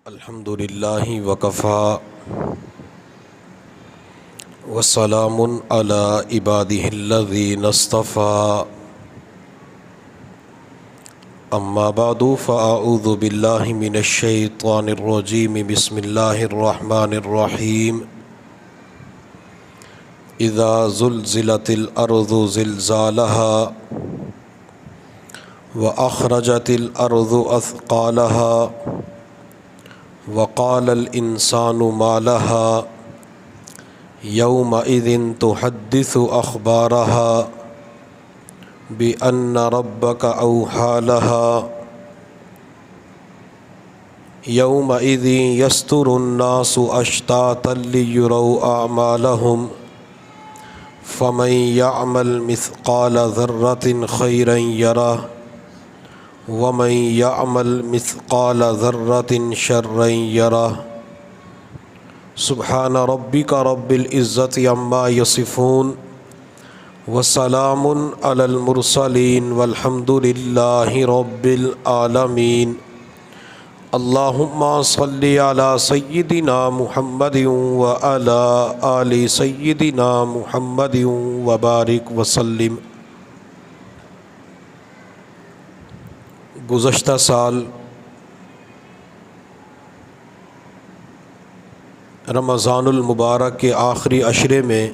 الحمد للہ وکفی وسلام علی عبادہ الذین اصطفی اما بعد فاعوذ باللہ من الشیطان الرجیم بسم اللہ الرحمن الرحیم اذا زلزلت الارض زلزالها واخرجت الارض اثقالها وقال الانسان ما لها يومئذ تحدث اخبارها بان ربك اوحى لها يومئذ يصدر الناس اشتاتا ليروا اعمالهم فمن يعمل مثقال ذرة خيرا يره ومن يعمل مثقال ذرة شرا يره سبحان ربك رب العزة عما يصفون وسلام على المرسلين والحمد لله رب العالمين اللهم صل على سيدنا محمد وعلى آل سيدنا محمد وبارك وسلم۔ گزشتہ سال رمضان المبارک کے آخری عشرے میں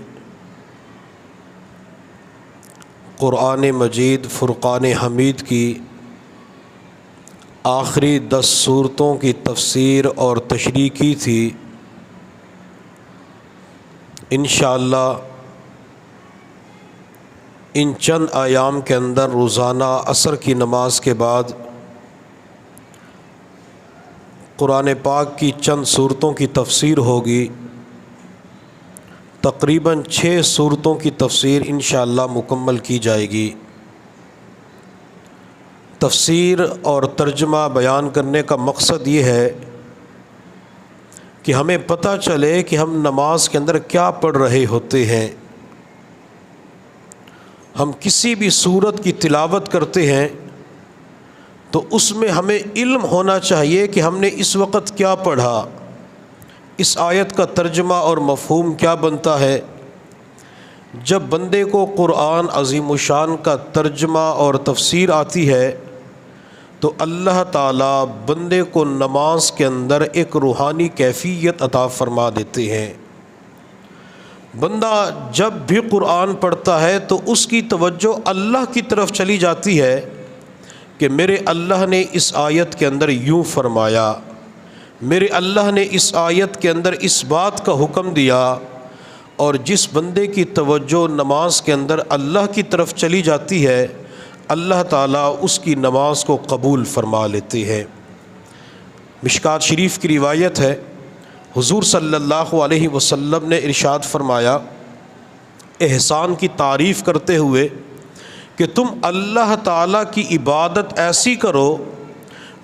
قرآن مجید فرقان حمید کی آخری 10 سورتوں کی تفسیر اور تشریح کی تھی۔ انشاءاللہ ان چند ایام کے اندر روزانہ عصر کی نماز کے بعد قرآن پاک کی چند سورتوں کی تفسیر ہوگی۔ تقریباً 6 سورتوں کی تفسیر انشاءاللہ مکمل کی جائے گی۔ تفسیر اور ترجمہ بیان کرنے کا مقصد یہ ہے کہ ہمیں پتہ چلے کہ ہم نماز کے اندر کیا پڑھ رہے ہوتے ہیں۔ ہم کسی بھی سورت کی تلاوت کرتے ہیں تو اس میں ہمیں علم ہونا چاہیے کہ ہم نے اس وقت کیا پڑھا، اس آیت کا ترجمہ اور مفہوم کیا بنتا ہے۔ جب بندے کو قرآن عظیم الشان کا ترجمہ اور تفسیر آتی ہے تو اللہ تعالیٰ بندے کو نماز کے اندر ایک روحانی کیفیت عطا فرما دیتے ہیں۔ بندہ جب بھی قرآن پڑھتا ہے تو اس کی توجہ اللہ کی طرف چلی جاتی ہے کہ میرے اللہ نے اس آیت کے اندر یوں فرمایا، میرے اللہ نے اس آیت کے اندر اس بات کا حکم دیا۔ اور جس بندے کی توجہ نماز کے اندر اللہ کی طرف چلی جاتی ہے اللہ تعالیٰ اس کی نماز کو قبول فرما لیتے ہیں۔ مشکات شریف کی روایت ہے، حضور صلی اللہ علیہ وسلم نے ارشاد فرمایا احسان کی تعریف کرتے ہوئے کہ تم اللہ تعالیٰ کی عبادت ایسی کرو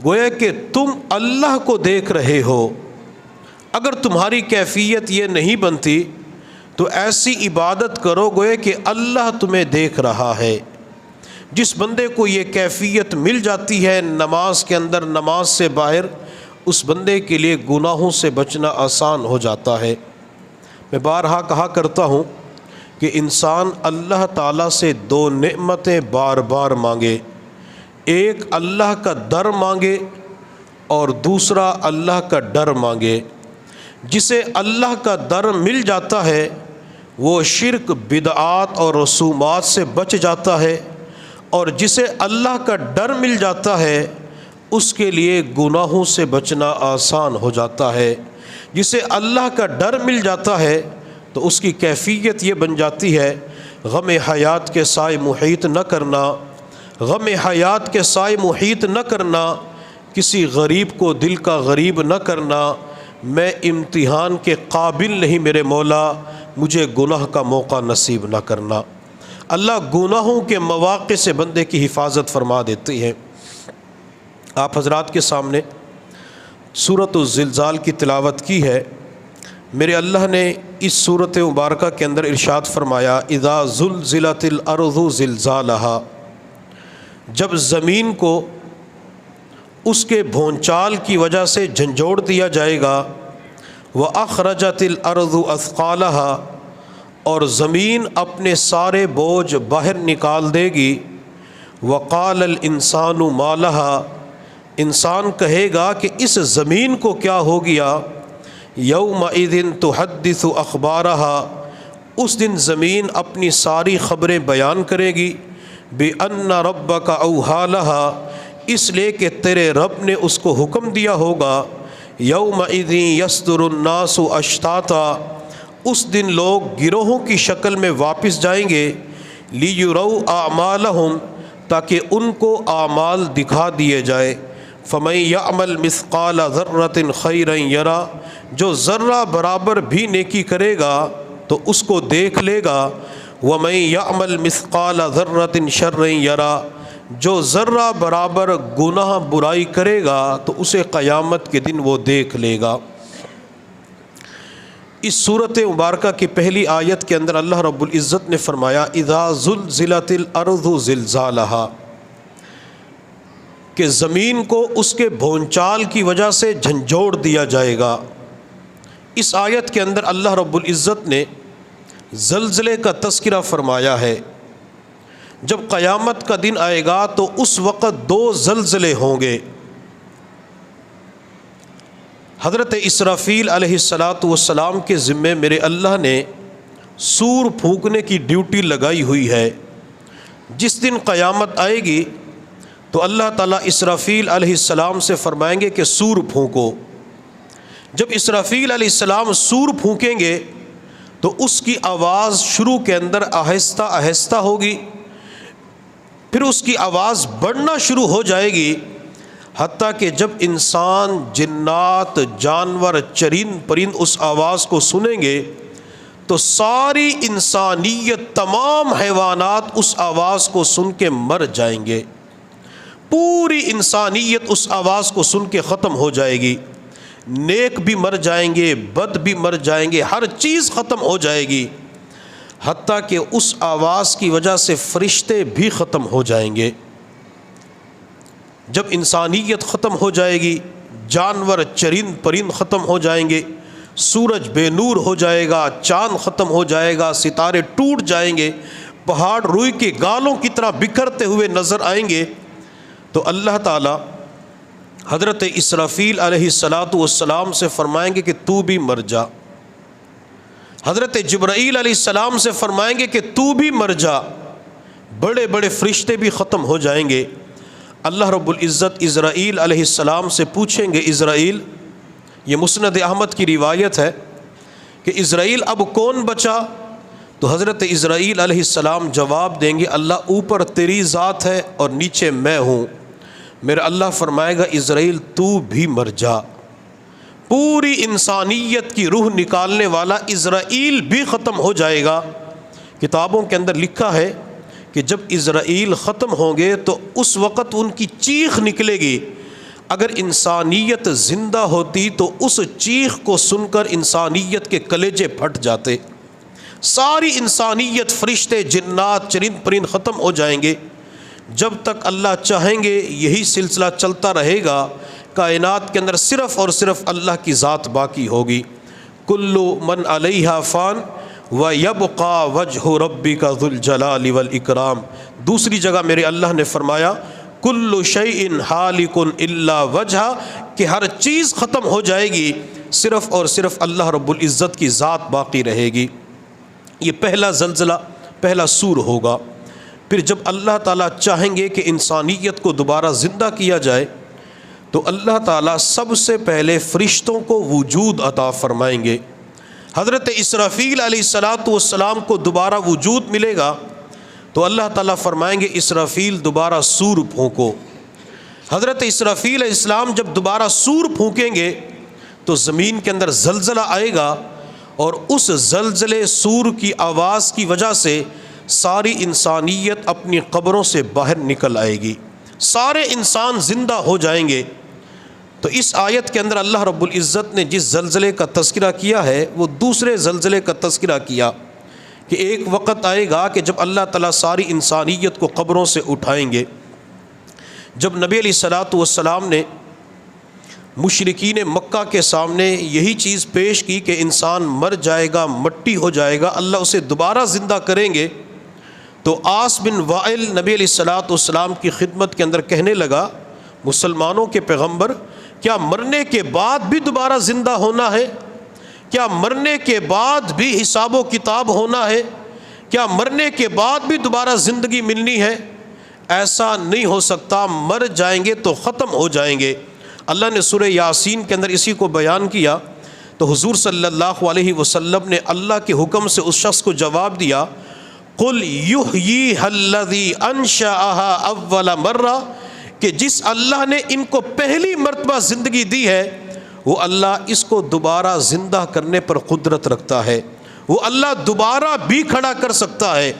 گویا کہ تم اللہ کو دیکھ رہے ہو۔ اگر تمہاری کیفیت یہ نہیں بنتی تو ایسی عبادت کرو گویا کہ اللہ تمہیں دیکھ رہا ہے۔ جس بندے کو یہ کیفیت مل جاتی ہے نماز کے اندر، نماز سے باہر، اس بندے کے لیے گناہوں سے بچنا آسان ہو جاتا ہے۔ میں بارہا کہا کرتا ہوں کہ انسان اللہ تعالیٰ سے 2 نعمتیں بار بار مانگے، ایک اللہ کا در مانگے اور دوسرا اللہ کا ڈر مانگے۔ جسے اللہ کا در مل جاتا ہے وہ شرک، بدعات اور رسومات سے بچ جاتا ہے، اور جسے اللہ کا ڈر مل جاتا ہے اس کے لیے گناہوں سے بچنا آسان ہو جاتا ہے۔ جسے اللہ کا ڈر مل جاتا ہے تو اس کی کیفیت یہ بن جاتی ہے غم حیات کے سائے محیط نہ کرنا، غم حیات کے سائے محیط نہ کرنا، کسی غریب کو دل کا غریب نہ کرنا، میں امتحان کے قابل نہیں میرے مولا، مجھے گناہ کا موقع نصیب نہ کرنا۔ اللہ گناہوں کے مواقع سے بندے کی حفاظت فرما دیتے ہیں۔ آپ حضرات کے سامنے سورۃ الزلزال کی تلاوت کی ہے۔ میرے اللہ نے اس سورۃ مبارکہ کے اندر ارشاد فرمایا اذا زلزلت الارض زلزالها، جب زمین کو اس کے بھونچال کی وجہ سے جھنجھوڑ دیا جائے گا۔ وَأَخْرَجَتِ الْأَرْضُ أَثْقَالَهَا، اور زمین اپنے سارے بوجھ باہر نکال دے گی۔ وَقَالَ الْإِنسَانُ مَا لَهَا، انسان کہے گا کہ اس زمین کو کیا ہو گیا۔ يَوْمَئِذٍ تُحَدِّثُ أَخْبَارَهَا، اس دن زمین اپنی ساری خبریں بیان کرے گی۔ بِأَنَّ رَبَّكَ أَوْحَىٰ لَهَا، اس لیے کہ تیرے رب نے اس کو حکم دیا ہوگا۔ يَوْمَئِذٍ يَصْدُرُ النَّاسُ أَشْتَاتًا، اس دن لوگ گروہوں کی شکل میں واپس جائیں گے۔ لِيُرَوْا أَعْمَالَهُمْ، تاکہ ان کو اعمال دکھا دیے جائے۔ فَمَن يَعْمَلْ مِثْقَالَ ذَرَّةٍ خَيْرًا يَرَى، جو ذرہ برابر بھی نیکی کرے گا تو اس کو دیکھ لے گا۔ وَمَن يَعْمَلْ مِثْقَالَ ذَرَّةٍ شَرًّا يَرَى، جو ذرہ برابر گناہ برائی کرے گا تو اسے قیامت کے دن وہ دیکھ لے گا۔ اس صورت مبارکہ کی پہلی آیت کے اندر اللہ رب العزت نے فرمایا اذا زلزلت الارض زلزالها، کہ زمین کو اس کے بھونچال کی وجہ سے جھنجھوڑ دیا جائے گا۔ اس آیت کے اندر اللہ رب العزت نے زلزلے کا تذکرہ فرمایا ہے۔ جب قیامت کا دن آئے گا تو اس وقت 2 زلزلے ہوں گے۔ حضرت اسرافیل علیہ السلام کے ذمے میرے اللہ نے سور پھونکنے کی ڈیوٹی لگائی ہوئی ہے۔ جس دن قیامت آئے گی تو اللہ تعالیٰ اسرافیل علیہ السلام سے فرمائیں گے کہ سور پھونکو۔ جب اسرافیل علیہ السلام سور پھونکیں گے تو اس کی آواز شروع کے اندر آہستہ آہستہ ہوگی، پھر اس کی آواز بڑھنا شروع ہو جائے گی، حتیٰ کہ جب انسان، جنات، جانور، چرند پرند اس آواز کو سنیں گے تو ساری انسانیت، تمام حیوانات اس آواز کو سن کے مر جائیں گے۔ پوری انسانیت اس آواز کو سن کے ختم ہو جائے گی۔ نیک بھی مر جائیں گے، بد بھی مر جائیں گے، ہر چیز ختم ہو جائے گی، حتیٰ کہ اس آواز کی وجہ سے فرشتے بھی ختم ہو جائیں گے۔ جب انسانیت ختم ہو جائے گی، جانور، چرند پرند ختم ہو جائیں گے، سورج بے نور ہو جائے گا، چاند ختم ہو جائے گا، ستارے ٹوٹ جائیں گے، پہاڑ روئی کے گالوں کی طرح بکھرتے ہوئے نظر آئیں گے، تو اللہ تعالیٰ حضرت اسرافیل علیہ السلام سے فرمائیں گے کہ تو بھی مر جا۔ حضرت جبرائیل علیہ السلام سے فرمائیں گے کہ تو بھی مر جا۔ بڑے بڑے فرشتے بھی ختم ہو جائیں گے۔ اللہ رب العزت اسرائیل علیہ السلام سے پوچھیں گے، اسرائیل، یہ مسند احمد کی روایت ہے کہ اسرائیل اب کون بچا؟ تو حضرت اسرائیل علیہ السلام جواب دیں گے، اللہ اوپر تیری ذات ہے اور نیچے میں ہوں۔ میرا اللہ فرمائے گا اسرائیل تو بھی مر جا۔ پوری انسانیت کی روح نکالنے والا اسرائیل بھی ختم ہو جائے گا۔ کتابوں کے اندر لکھا ہے کہ جب اسرائیل ختم ہوں گے تو اس وقت ان کی چیخ نکلے گی۔ اگر انسانیت زندہ ہوتی تو اس چیخ کو سن کر انسانیت کے کلیجے پھٹ جاتے۔ ساری انسانیت، فرشتے، جنات، چرند پرند ختم ہو جائیں گے۔ جب تک اللہ چاہیں گے یہی سلسلہ چلتا رہے گا۔ کائنات کے اندر صرف اور صرف اللہ کی ذات باقی ہوگی۔ کل من علیہا فان وَيَبْقَى وَجْهُ رَبِّكَ ذُو الْجَلَالِ وَالْإِكْرَامِ۔ دوسری جگہ میرے اللہ نے فرمایا كُلُّ شَيْءٍ حَالِكٌ إِلَّا وَجْهَهُ، کہ ہر چیز ختم ہو جائے گی، صرف اور صرف اللہ رب العزت کی ذات باقی رہے گی۔ یہ پہلا زلزلہ، پہلا سور ہوگا۔ پھر جب اللہ تعالیٰ چاہیں گے کہ انسانیت کو دوبارہ زندہ کیا جائے تو اللہ تعالیٰ سب سے پہلے فرشتوں کو وجود عطا فرمائیں گے۔ حضرت اسرافیل علیہ السلام کو دوبارہ وجود ملے گا تو اللہ تعالیٰ فرمائیں گے اسرافیل دوبارہ سور پھونکو۔ حضرت اسرافیل علیہ السلام جب دوبارہ سور پھونکیں گے تو زمین کے اندر زلزلہ آئے گا، اور اس زلزلے سور کی آواز کی وجہ سے ساری انسانیت اپنی قبروں سے باہر نکل آئے گی، سارے انسان زندہ ہو جائیں گے۔ تو اس آیت کے اندر اللہ رب العزت نے جس زلزلے کا تذکرہ کیا ہے وہ دوسرے زلزلے کا تذکرہ کیا کہ ایک وقت آئے گا کہ جب اللہ تعالیٰ ساری انسانیت کو قبروں سے اٹھائیں گے۔ جب نبی علیہ الصلوۃ والسلام نے مشرکین مکہ کے سامنے یہی چیز پیش کی کہ انسان مر جائے گا، مٹی ہو جائے گا، اللہ اسے دوبارہ زندہ کریں گے، تو عاص بن وائل نبی علیہ الصلوۃ والسلام کی خدمت کے اندر کہنے لگا، مسلمانوں کے پیغمبر، کیا مرنے کے بعد بھی دوبارہ زندہ ہونا ہے؟ کیا مرنے کے بعد بھی حساب و کتاب ہونا ہے؟ کیا مرنے کے بعد بھی دوبارہ زندگی ملنی ہے؟ ایسا نہیں ہو سکتا، مر جائیں گے تو ختم ہو جائیں گے۔ اللہ نے سورہ یاسین کے اندر اسی کو بیان کیا، تو حضور صلی اللہ علیہ وسلم نے اللہ کے حکم سے اس شخص کو جواب دیا، قُلْ يُحْيِيهَا الَّذِي أَنشَأَهَا أَوَّلَ مَرَّةٍ، کہ جس اللہ نے ان کو پہلی مرتبہ زندگی دی ہے، وہ اللہ اس کو دوبارہ زندہ کرنے پر قدرت رکھتا ہے، وہ اللہ دوبارہ بھی کھڑا کر سکتا ہے۔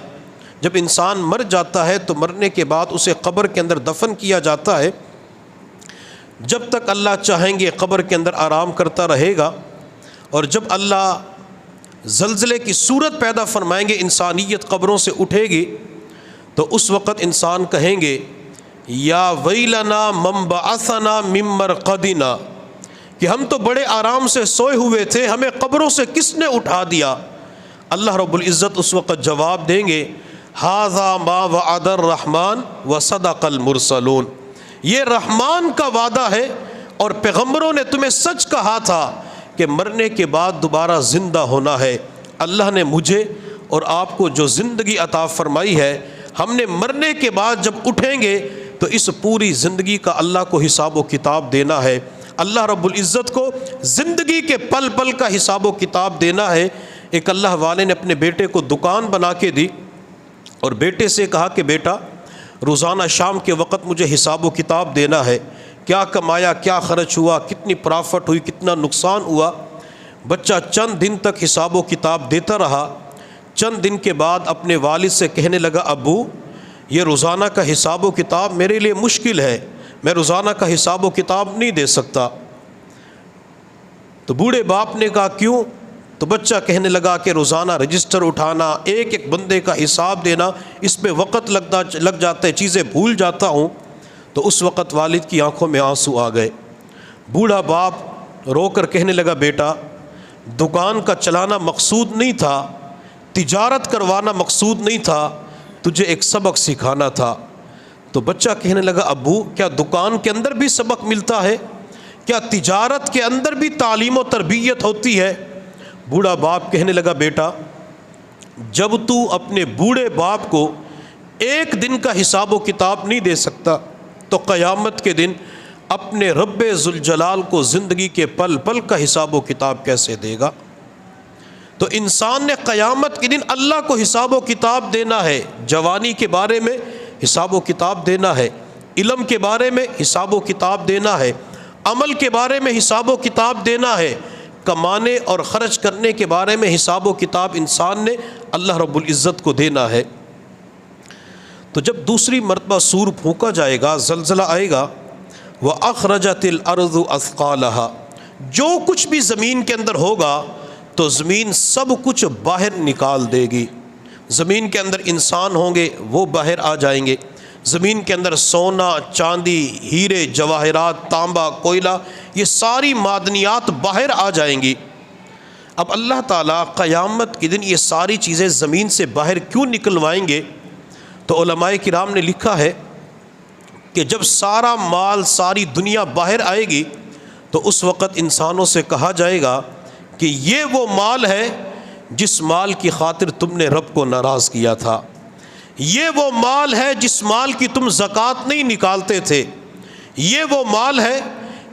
جب انسان مر جاتا ہے تو مرنے کے بعد اسے قبر کے اندر دفن کیا جاتا ہے، جب تک اللہ چاہیں گے قبر کے اندر آرام کرتا رہے گا، اور جب اللہ زلزلے کی صورت پیدا فرمائیں گے، انسانیت قبروں سے اٹھے گی، تو اس وقت انسان کہیں گے، یا ویلنا من بعثنا من مرقدنا، کہ ہم تو بڑے آرام سے سوئے ہوئے تھے، ہمیں قبروں سے کس نے اٹھا دیا؟ اللہ رب العزت اس وقت جواب دیں گے، ھذا ما وعد الرحمن وصدق المرسلون، یہ رحمان کا وعدہ ہے اور پیغمبروں نے تمہیں سچ کہا تھا کہ مرنے کے بعد دوبارہ زندہ ہونا ہے۔ اللہ نے مجھے اور آپ کو جو زندگی عطا فرمائی ہے، ہم نے مرنے کے بعد جب اٹھیں گے تو اس پوری زندگی کا اللہ کو حساب و کتاب دینا ہے۔ اللہ رب العزت کو زندگی کے پل پل کا حساب و کتاب دینا ہے۔ ایک اللہ والے نے اپنے بیٹے کو دکان بنا کے دی اور بیٹے سے کہا کہ بیٹا، روزانہ شام کے وقت مجھے حساب و کتاب دینا ہے، کیا کمایا، کیا خرچ ہوا، کتنی پرافٹ ہوئی، کتنا نقصان ہوا۔ بچہ چند دن تک حساب و کتاب دیتا رہا۔ چند دن کے بعد اپنے والد سے کہنے لگا، ابو یہ روزانہ کا حساب و کتاب میرے لیے مشکل ہے، میں روزانہ کا حساب و کتاب نہیں دے سکتا۔ تو بوڑھے باپ نے کہا کیوں؟ تو بچہ کہنے لگا کہ روزانہ رجسٹر اٹھانا، ایک ایک بندے کا حساب دینا، اس پہ وقت لگ جاتا ہے، چیزیں بھول جاتا ہوں۔ تو اس وقت والد کی آنکھوں میں آنسو آ گئے۔ بوڑھا باپ رو کر کہنے لگا، بیٹا دکان کا چلانا مقصود نہیں تھا، تجارت کروانا مقصود نہیں تھا، تجھے ایک سبق سکھانا تھا۔ تو بچہ کہنے لگا، ابو کیا دکان کے اندر بھی سبق ملتا ہے؟ کیا تجارت کے اندر بھی تعلیم و تربیت ہوتی ہے؟ بوڑھا باپ کہنے لگا، بیٹا جب تو اپنے بوڑھے باپ کو ایک دن کا حساب و کتاب نہیں دے سکتا، تو قیامت کے دن اپنے رب ذوالجلال کو زندگی کے پل پل کا حساب و کتاب کیسے دے گا؟ تو انسان نے قیامت کے دن اللہ کو حساب و کتاب دینا ہے۔ جوانی کے بارے میں حساب و کتاب دینا ہے، علم کے بارے میں حساب و کتاب دینا ہے، عمل کے بارے میں حساب و کتاب دینا ہے، کمانے اور خرچ کرنے کے بارے میں حساب و کتاب انسان نے اللہ رب العزت کو دینا ہے۔ تو جب دوسری مرتبہ سور پھونکا جائے گا، زلزلہ آئے گا، وَأَخْرَجَتِ الْأَرْضُ أَثْقَالَهَا، جو کچھ بھی زمین کے اندر ہوگا تو زمین سب کچھ باہر نکال دے گی۔ زمین کے اندر انسان ہوں گے، وہ باہر آ جائیں گے۔ زمین کے اندر سونا، چاندی، ہیرے، جواہرات، تانبا، کوئلہ، یہ ساری معدنیات باہر آ جائیں گی۔ اب اللہ تعالیٰ قیامت کے دن یہ ساری چیزیں زمین سے باہر کیوں نکلوائیں گے؟ تو علماء کرام نے لکھا ہے کہ جب سارا مال، ساری دنیا باہر آئے گی تو اس وقت انسانوں سے کہا جائے گا کہ یہ وہ مال ہے جس مال کی خاطر تم نے رب کو ناراض کیا تھا، یہ وہ مال ہے جس مال کی تم زکوٰۃ نہیں نکالتے تھے، یہ وہ مال ہے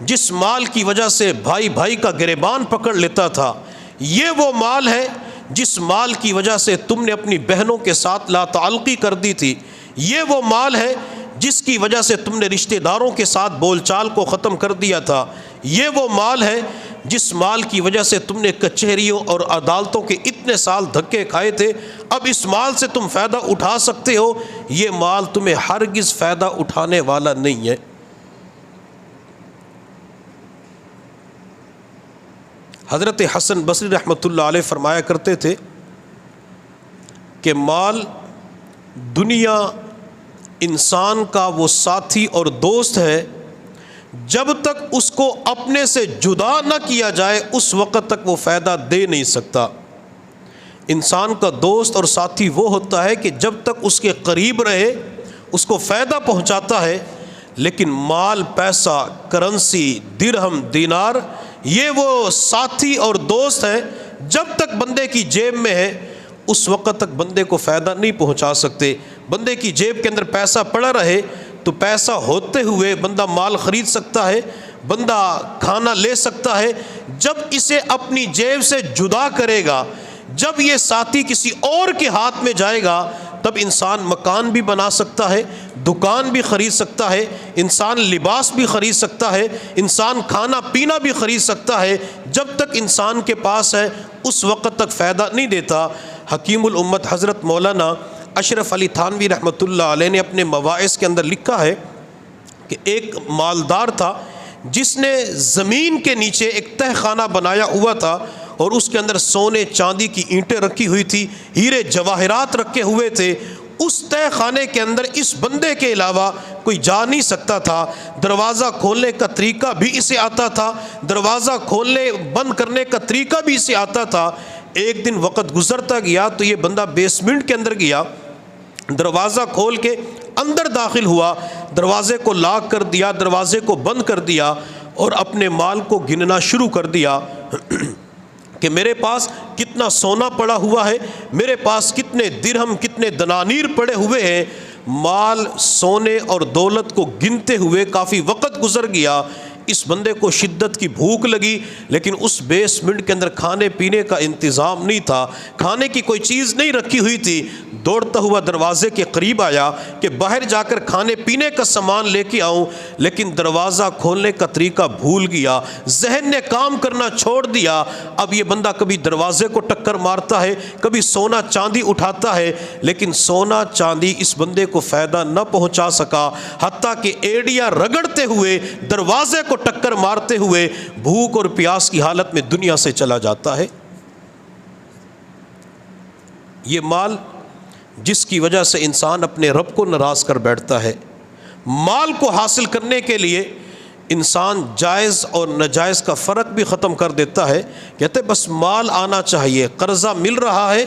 جس مال کی وجہ سے بھائی بھائی کا گریبان پکڑ لیتا تھا، یہ وہ مال ہے جس مال کی وجہ سے تم نے اپنی بہنوں کے ساتھ لا تعلقی کر دی تھی، یہ وہ مال ہے جس کی وجہ سے تم نے رشتہ داروں کے ساتھ بول چال کو ختم کر دیا تھا، یہ وہ مال ہے جس مال کی وجہ سے تم نے کچہریوں اور عدالتوں کے اتنے سال دھکے کھائے تھے، اب اس مال سے تم فائدہ اٹھا سکتے ہو، یہ مال تمہیں ہرگز فائدہ اٹھانے والا نہیں ہے۔ حضرت حسن بصری رحمۃ اللہ علیہ فرمایا کرتے تھے کہ مال دنیا انسان کا وہ ساتھی اور دوست ہے جب تک اس کو اپنے سے جدا نہ کیا جائے اس وقت تک وہ فائدہ دے نہیں سکتا۔ انسان کا دوست اور ساتھی وہ ہوتا ہے کہ جب تک اس کے قریب رہے اس کو فائدہ پہنچاتا ہے، لیکن مال، پیسہ، کرنسی، درہم، دینار، یہ وہ ساتھی اور دوست ہیں جب تک بندے کی جیب میں ہے اس وقت تک بندے کو فائدہ نہیں پہنچا سکتے۔ بندے کی جیب کے اندر پیسہ پڑا رہے تو پیسہ ہوتے ہوئے بندہ مال خرید سکتا ہے، بندہ کھانا لے سکتا ہے۔ جب اسے اپنی جیب سے جدا کرے گا، جب یہ ساتھی کسی اور کے ہاتھ میں جائے گا، تب انسان مکان بھی بنا سکتا ہے، دکان بھی خرید سکتا ہے، انسان لباس بھی خرید سکتا ہے، انسان کھانا پینا بھی خرید سکتا ہے۔ جب تک انسان کے پاس ہے اس وقت تک فائدہ نہیں دیتا۔ حکیم الامت حضرت مولانا اشرف علی تھانوی رحمۃ اللہ علیہ نے اپنے مواعظ کے اندر لکھا ہے کہ ایک مالدار تھا جس نے زمین کے نیچے ایک تہ خانہ بنایا ہوا تھا اور اس کے اندر سونے چاندی کی اینٹیں رکھی ہوئی تھی، ہیرے جواہرات رکھے ہوئے تھے۔ اس تہ خانے کے اندر اس بندے کے علاوہ کوئی جا نہیں سکتا تھا۔ دروازہ کھولنے کا طریقہ بھی اسے آتا تھا، دروازہ کھولنے بند کرنے کا طریقہ بھی اسے آتا تھا۔ ایک دن وقت گزرتا گیا تو یہ بندہ بیسمنٹ کے اندر گیا، دروازہ کھول کے اندر داخل ہوا، دروازے کو لاک کر دیا، دروازے کو بند کر دیا اور اپنے مال کو گننا شروع کر دیا کہ میرے پاس کتنا سونا پڑا ہوا ہے، میرے پاس کتنے درہم، کتنے دنانیر پڑے ہوئے ہیں۔ مال، سونے اور دولت کو گنتے ہوئے کافی وقت گزر گیا۔ اس بندے کو شدت کی بھوک لگی، لیکن اس بیسمنٹ کے اندر کھانے پینے کا انتظام نہیں تھا، کھانے کی کوئی چیز نہیں رکھی ہوئی تھی۔ دوڑتا ہوا دروازے کے قریب آیا کہ باہر جا کر کھانے پینے کا سامان لے کے آؤں، لیکن دروازہ کھولنے کا طریقہ بھول گیا، ذہن نے کام کرنا چھوڑ دیا۔ اب یہ بندہ کبھی دروازے کو ٹکر مارتا ہے، کبھی سونا چاندی اٹھاتا ہے، لیکن سونا چاندی اس بندے کو فائدہ نہ پہنچا سکا، حتیٰ کہ ایڑیاں رگڑتے ہوئے، دروازے کو ٹکر مارتے ہوئے بھوک اور پیاس کی حالت میں دنیا سے چلا جاتا ہے۔ یہ مال جس کی وجہ سے انسان اپنے رب کو ناراض کر بیٹھتا ہے۔ مال کو حاصل کرنے کے لیے انسان جائز اور ناجائز کا فرق بھی ختم کر دیتا ہے، کہتے بس مال آنا چاہیے۔ قرضہ مل رہا ہے،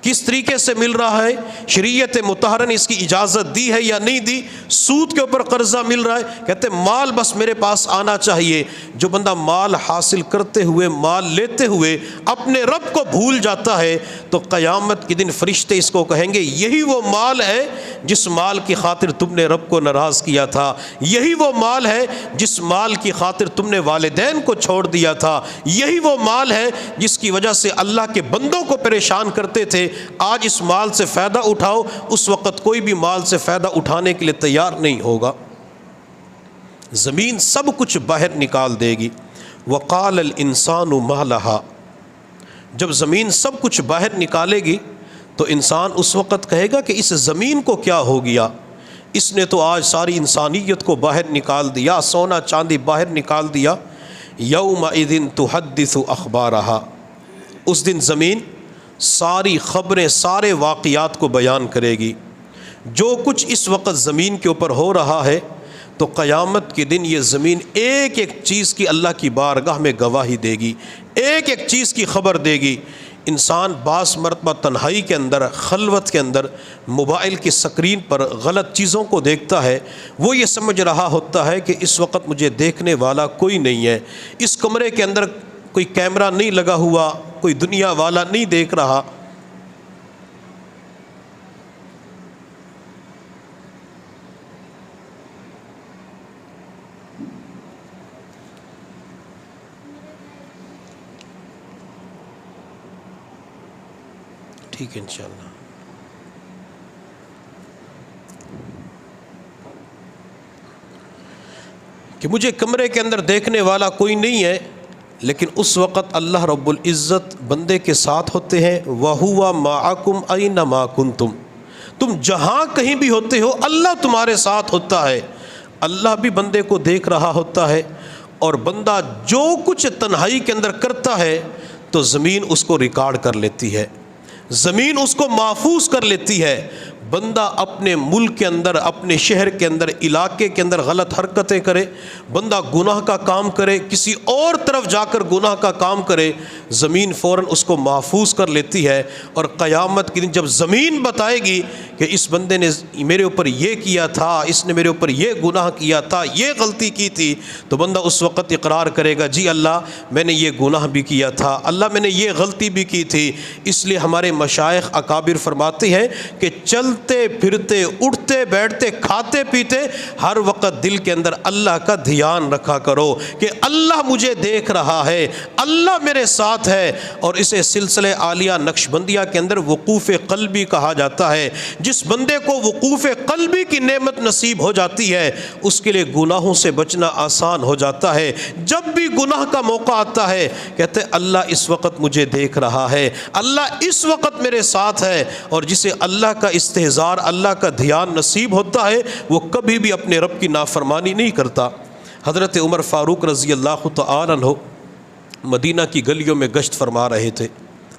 کس طریقے سے مل رہا ہے، شریعت مطہرہ نے اس کی اجازت دی ہے یا نہیں دی، سود کے اوپر قرضہ مل رہا ہے، کہتے مال بس میرے پاس آنا چاہیے۔ جو بندہ مال حاصل کرتے ہوئے، مال لیتے ہوئے اپنے رب کو بھول جاتا ہے تو قیامت کے دن فرشتے اس کو کہیں گے یہی وہ مال ہے جس مال کی خاطر تم نے رب کو ناراض کیا تھا، یہی وہ مال ہے جس مال کی خاطر تم نے والدین کو چھوڑ دیا تھا، یہی وہ مال ہے جس کی وجہ سے اللہ کے بندوں کو پریشان کرتے تھے۔ آج اس مال سے فائدہ اٹھاؤ، اس وقت کوئی بھی مال سے فائدہ اٹھانے کے لیے تیار نہیں ہوگا۔ زمین سب کچھ باہر نکال دے گی۔ وقال الانسان ما لہا، جب زمین سب کچھ باہر نکالے گی تو انسان اس وقت کہے گا کہ اس زمین کو کیا ہو گیا، اس نے تو آج ساری انسانیت کو باہر نکال دیا، سونا چاندی باہر نکال دیا۔ یومئذ تحدث اخبارہا، اس دن زمین ساری خبریں، سارے واقعات کو بیان کرے گی۔ جو کچھ اس وقت زمین کے اوپر ہو رہا ہے تو قیامت کے دن یہ زمین ایک ایک چیز کی اللہ کی بارگاہ میں گواہی دے گی، ایک ایک چیز کی خبر دے گی۔ انسان بعض مرتبہ تنہائی کے اندر، خلوت کے اندر موبائل کی سکرین پر غلط چیزوں کو دیکھتا ہے، وہ یہ سمجھ رہا ہوتا ہے کہ اس وقت مجھے دیکھنے والا کوئی نہیں ہے، اس کمرے کے اندر کوئی کیمرہ نہیں لگا ہوا، کوئی دنیا والا نہیں دیکھ رہا۔ ٹھیک ہے انشاءاللہ۔ کہ مجھے کمرے کے اندر دیکھنے والا کوئی نہیں ہے، لیکن اس وقت اللہ رب العزت بندے کے ساتھ ہوتے ہیں۔ وَهُوَ مَعَكُمْ أَيْنَمَا كُنْتُمْ، تم جہاں کہیں بھی ہوتے ہو اللہ تمہارے ساتھ ہوتا ہے۔ اللہ بھی بندے کو دیکھ رہا ہوتا ہے، اور بندہ جو کچھ تنہائی کے اندر کرتا ہے تو زمین اس کو ریکارڈ کر لیتی ہے، زمین اس کو محفوظ کر لیتی ہے۔ بندہ اپنے ملک کے اندر، اپنے شہر کے اندر، علاقے کے اندر غلط حرکتیں کرے، بندہ گناہ کا کام کرے، کسی اور طرف جا کر گناہ کا کام کرے، زمین فوراً اس کو محفوظ کر لیتی ہے، اور قیامت کے دن جب زمین بتائے گی کہ اس بندے نے میرے اوپر یہ کیا تھا، اس نے میرے اوپر یہ گناہ کیا تھا، یہ غلطی کی تھی، تو بندہ اس وقت اقرار کرے گا، جی اللہ میں نے یہ گناہ بھی کیا تھا، اللہ میں نے یہ غلطی بھی کی تھی۔ اس لیے ہمارے مشائخ اکابر فرماتے ہیں کہ چلتے پھرتے، اٹھتے بیٹھتے، کھاتے پیتے، ہر وقت دل کے اندر اللہ کا دھیان رکھا کرو کہ اللہ مجھے دیکھ رہا ہے، اللہ میرے ساتھ ہے۔ اور اسے سلسلہ عالیہ نقشبندیہ کے اندر وقوف قلبی کہا جاتا ہے۔ جس بندے کو وقوف قلبی کی نعمت نصیب ہو جاتی ہے، اس کے لیے گناہوں سے بچنا آسان ہو جاتا ہے۔ جب بھی گناہ کا موقع آتا ہے کہتے ہیں اللہ اس وقت مجھے دیکھ رہا ہے، اللہ اس وقت میرے ساتھ ہے۔ اور جسے اللہ کا استحضار، اللہ کا دھیان نصیب ہوتا ہے، وہ کبھی بھی اپنے رب کی نافرمانی نہیں کرتا۔ حضرت عمر فاروق رضی اللہ تعالی عنہ مدینہ کی گلیوں میں گشت فرما رہے تھے،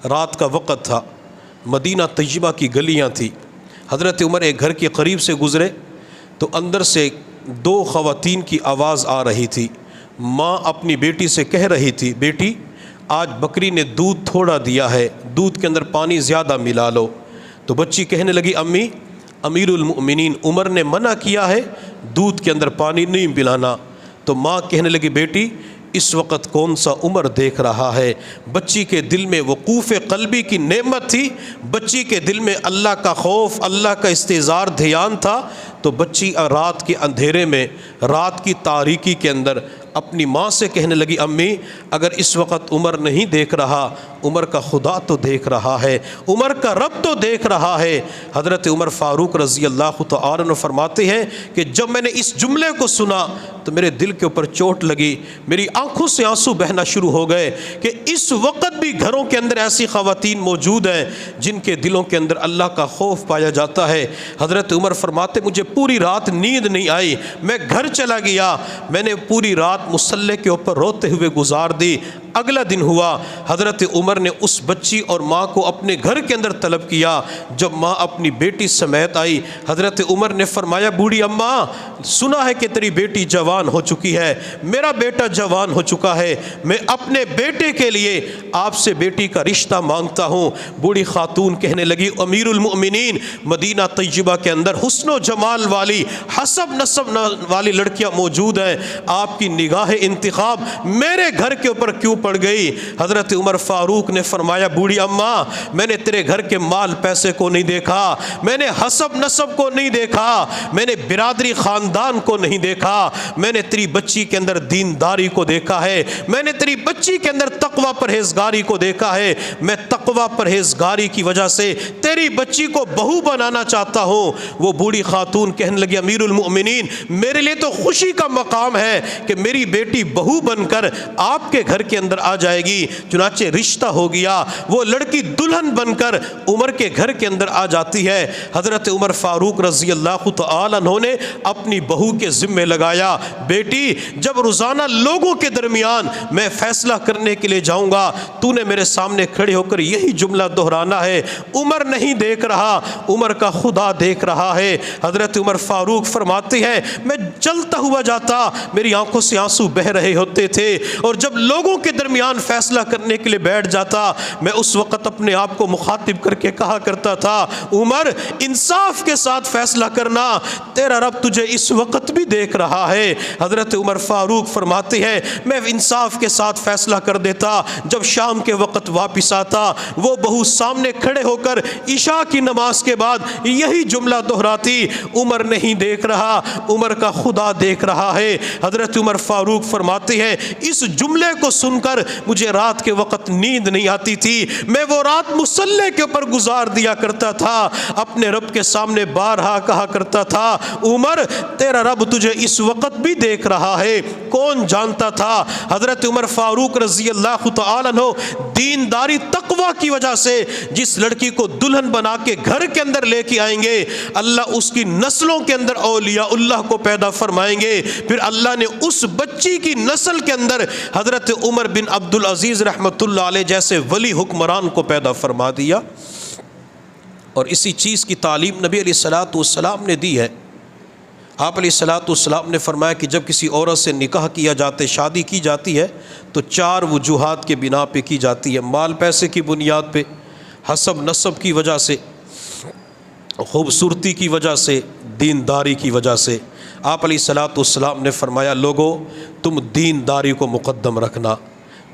رات کا وقت تھا، مدینہ طیبہ کی گلیاں تھیں۔ حضرت عمر ایک گھر کے قریب سے گزرے تو اندر سے دو خواتین کی آواز آ رہی تھی۔ ماں اپنی بیٹی سے کہہ رہی تھی، بیٹی آج بکری نے دودھ تھوڑا دیا ہے، دودھ کے اندر پانی زیادہ ملا لو۔ تو بچی کہنے لگی، امی امیر المؤمنین عمر نے منع کیا ہے دودھ کے اندر پانی نہیں ملانا۔ تو ماں کہنے لگی، بیٹی اس وقت کون سا عمر دیکھ رہا ہے؟ بچی کے دل میں وقوف قلبی کی نعمت تھی، بچی کے دل میں اللہ کا خوف، اللہ کا استحضار دھیان تھا۔ تو بچی رات کے اندھیرے میں، رات کی تاریکی کے اندر اپنی ماں سے کہنے لگی، امی اگر اس وقت عمر نہیں دیکھ رہا، عمر کا خدا تو دیکھ رہا ہے، عمر کا رب تو دیکھ رہا ہے۔ حضرت عمر فاروق رضی اللہ تعالی عنہ فرماتے ہیں کہ جب میں نے اس جملے کو سنا تو میرے دل کے اوپر چوٹ لگی، میری آنکھوں سے آنسو بہنا شروع ہو گئے کہ اس وقت بھی گھروں کے اندر ایسی خواتین موجود ہیں جن کے دلوں کے اندر اللہ کا خوف پایا جاتا ہے۔ حضرت عمر فرماتے مجھے پوری رات نیند نہیں آئی، میں گھر چلا گیا، میں نے پوری رات مصلی کے اوپر روتے ہوئے گزار دی۔ اگلا دن ہوا، حضرت عمر نے اس بچی اور ماں کو اپنے گھر کے اندر طلب کیا۔ جب ماں اپنی بیٹی سمیت آئی، حضرت عمر نے فرمایا، بوڑھی اماں سنا ہے کہ تیری بیٹی جوان ہو چکی ہے، میرا بیٹا جوان ہو چکا ہے، میں اپنے بیٹے کے لیے آپ سے بیٹی کا رشتہ مانگتا ہوں۔ بوڑھی خاتون کہنے لگی، امیر المؤمنین مدینہ طیبہ کے اندر حسن و جمال والی، حسب نسب والی لڑکیاں موجود ہیں، آپ کی نگاہ انتخاب میرے گھر کے اوپر کیوں پڑ گئی؟ حضرت عمر فاروق نے فرمایا، بوڑھی اماں میں نے تیرے گھر کے مال پیسے کو نہیں دیکھا، میں نے حسب نسب کو نہیں دیکھا، میں نے برادری خاندان کو نہیں دیکھا، میں نے تیری بچی کے اندر دینداری کو دیکھا ہے، میں نے تیری بچی کے اندر تقوی پرہیزگاری کو دیکھا ہے، میں تقوی پرہیزگاری کی وجہ سے تیری بچی کو بہو بنانا چاہتا ہوں۔ وہ بوڑھی خاتون کہنے لگی، امیر المؤمنین میرے لیے تو خوشی کا مقام ہے کہ میری بیٹی بہو بن کر آپ کے گھر کے اندر آ جائے گی۔ چنانچہ رشتہ ہو گیا، وہ لڑکی دلہن بن کر عمر کے گھر کے اندر آ جاتی ہے۔ حضرت عمر فاروق رضی اللہ تعالی عنہ نے اپنی بہو کے ذمے لگایا، بیٹی جب روزانہ لوگوں کے درمیان میں فیصلہ کرنے کے لیے جاؤں گا، تو نے میرے سامنے کھڑے ہو کر یہی جملہ دہرانا ہے، عمر نہیں دیکھ رہا، عمر کا خدا دیکھ رہا ہے۔ حضرت عمر فاروق فرماتے ہیں، میں چلتا ہوا جاتا، میری آنکھوں سے آنسو بہ رہے ہوتے تھے، اور جب لوگوں کے درمیان فیصلہ کرنے کے لیے بیٹھ جاتا، میں اس وقت اپنے آپ کو مخاطب کر کے کہا کرتا تھا، عمر انصاف کے ساتھ فیصلہ کرنا، تیرا رب تجھے اس وقت بھی دیکھ رہا ہے۔ حضرت عمر فاروق فرماتے ہیں، میں انصاف کے ساتھ فیصلہ کر دیتا، جب شام کے وقت واپس آتا، وہ بہو سامنے کھڑے ہو کر عشاء کی نماز کے بعد یہی جملہ دہراتی، عمر نہیں دیکھ رہا، عمر کا خدا دیکھ رہا ہے۔ حضرت عمر فاروق فرماتے ہیں، اس جملے کو سن کر مجھے رات کے وقت نیند نہیں آتی تھی، میں وہ رات مصلی کے اوپر گزار دیا کرتا تھا، اپنے رب کے سامنے بارہا کہا کرتا تھا، عمر تیرا رب تجھے اس وقت بھی دیکھ رہا ہے۔ کون جانتا تھا حضرت عمر فاروق رضی اللہ تعالی عنہ دینداری تقوی کی وجہ سے جس لڑکی کو دلہن بنا کے گھر کے اندر لے کے آئیں گے، اللہ اس کی نسلوں کے اندر اولیاء اللہ کو پیدا فرمائیں گے۔ پھر اللہ نے اس بچی کی نسل کے اندر حضرت عمر بن عبدالعزیز رحمۃ اللہ علیہ جیسے ولی حکمران کو پیدا فرما دیا۔ اور اسی چیز کی تعلیم نبی علیہ الصلوۃ والسلام نے دی ہے۔ آپ علیہ الصلوۃ والسلام نے فرمایا کہ جب کسی عورت سے نکاح کیا جاتا ہے، شادی کی جاتی ہے، تو 4 وجوہات کے بنا پہ کی جاتی ہے۔ مال پیسے کی بنیاد پہ، حسب نسب کی وجہ سے، خوبصورتی کی وجہ سے، دینداری کی وجہ سے۔ آپ علیہ الصلوۃ والسلام نے فرمایا لوگو تم دینداری کو مقدم رکھنا،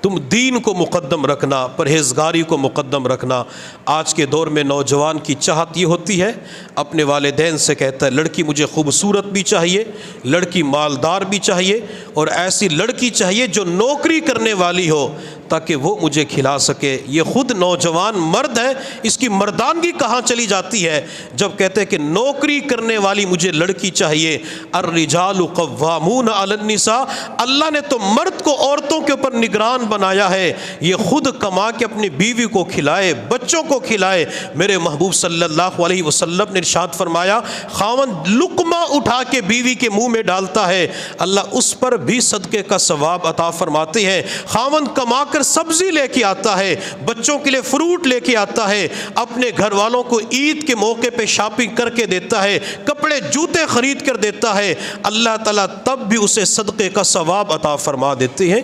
تم دین کو مقدم رکھنا، پرہیزگاری کو مقدم رکھنا۔ آج کے دور میں نوجوان کی چاہت یہ ہوتی ہے، اپنے والدین سے کہتا ہے لڑکی مجھے خوبصورت بھی چاہیے، لڑکی مالدار بھی چاہیے، اور ایسی لڑکی چاہیے جو نوکری کرنے والی ہو تاکہ وہ مجھے کھلا سکے۔ یہ خود نوجوان مرد ہے، اس کی مردانگی کہاں چلی جاتی ہے جب کہتے ہیں کہ نوکری کرنے والی مجھے لڑکی چاہیے۔ الرجال قوامون علی النساء، اللہ نے تو مرد کو عورتوں کے اوپر نگران بنایا ہے، یہ خود کما کے اپنی بیوی کو کھلائے، بچوں کو کھلائے۔ میرے محبوب صلی اللہ علیہ وسلم نے ارشاد فرمایا خاوند لقمہ اٹھا کے بیوی کے منہ میں ڈالتا ہے، اللہ اس پر بھی صدقے کا ثواب عطا فرماتے ہیں۔ خاوند کما کر سبزی لے کے آتا ہے، بچوں کے لیے فروٹ لے کے آتا ہے، اپنے گھر والوں کو عید کے موقع پہ شاپنگ کر کے دیتا ہے، کپڑے جوتے خرید کر دیتا ہے، اللہ تعالیٰ تب بھی اسے صدقے کا ثواب عطا فرما دیتے ہیں۔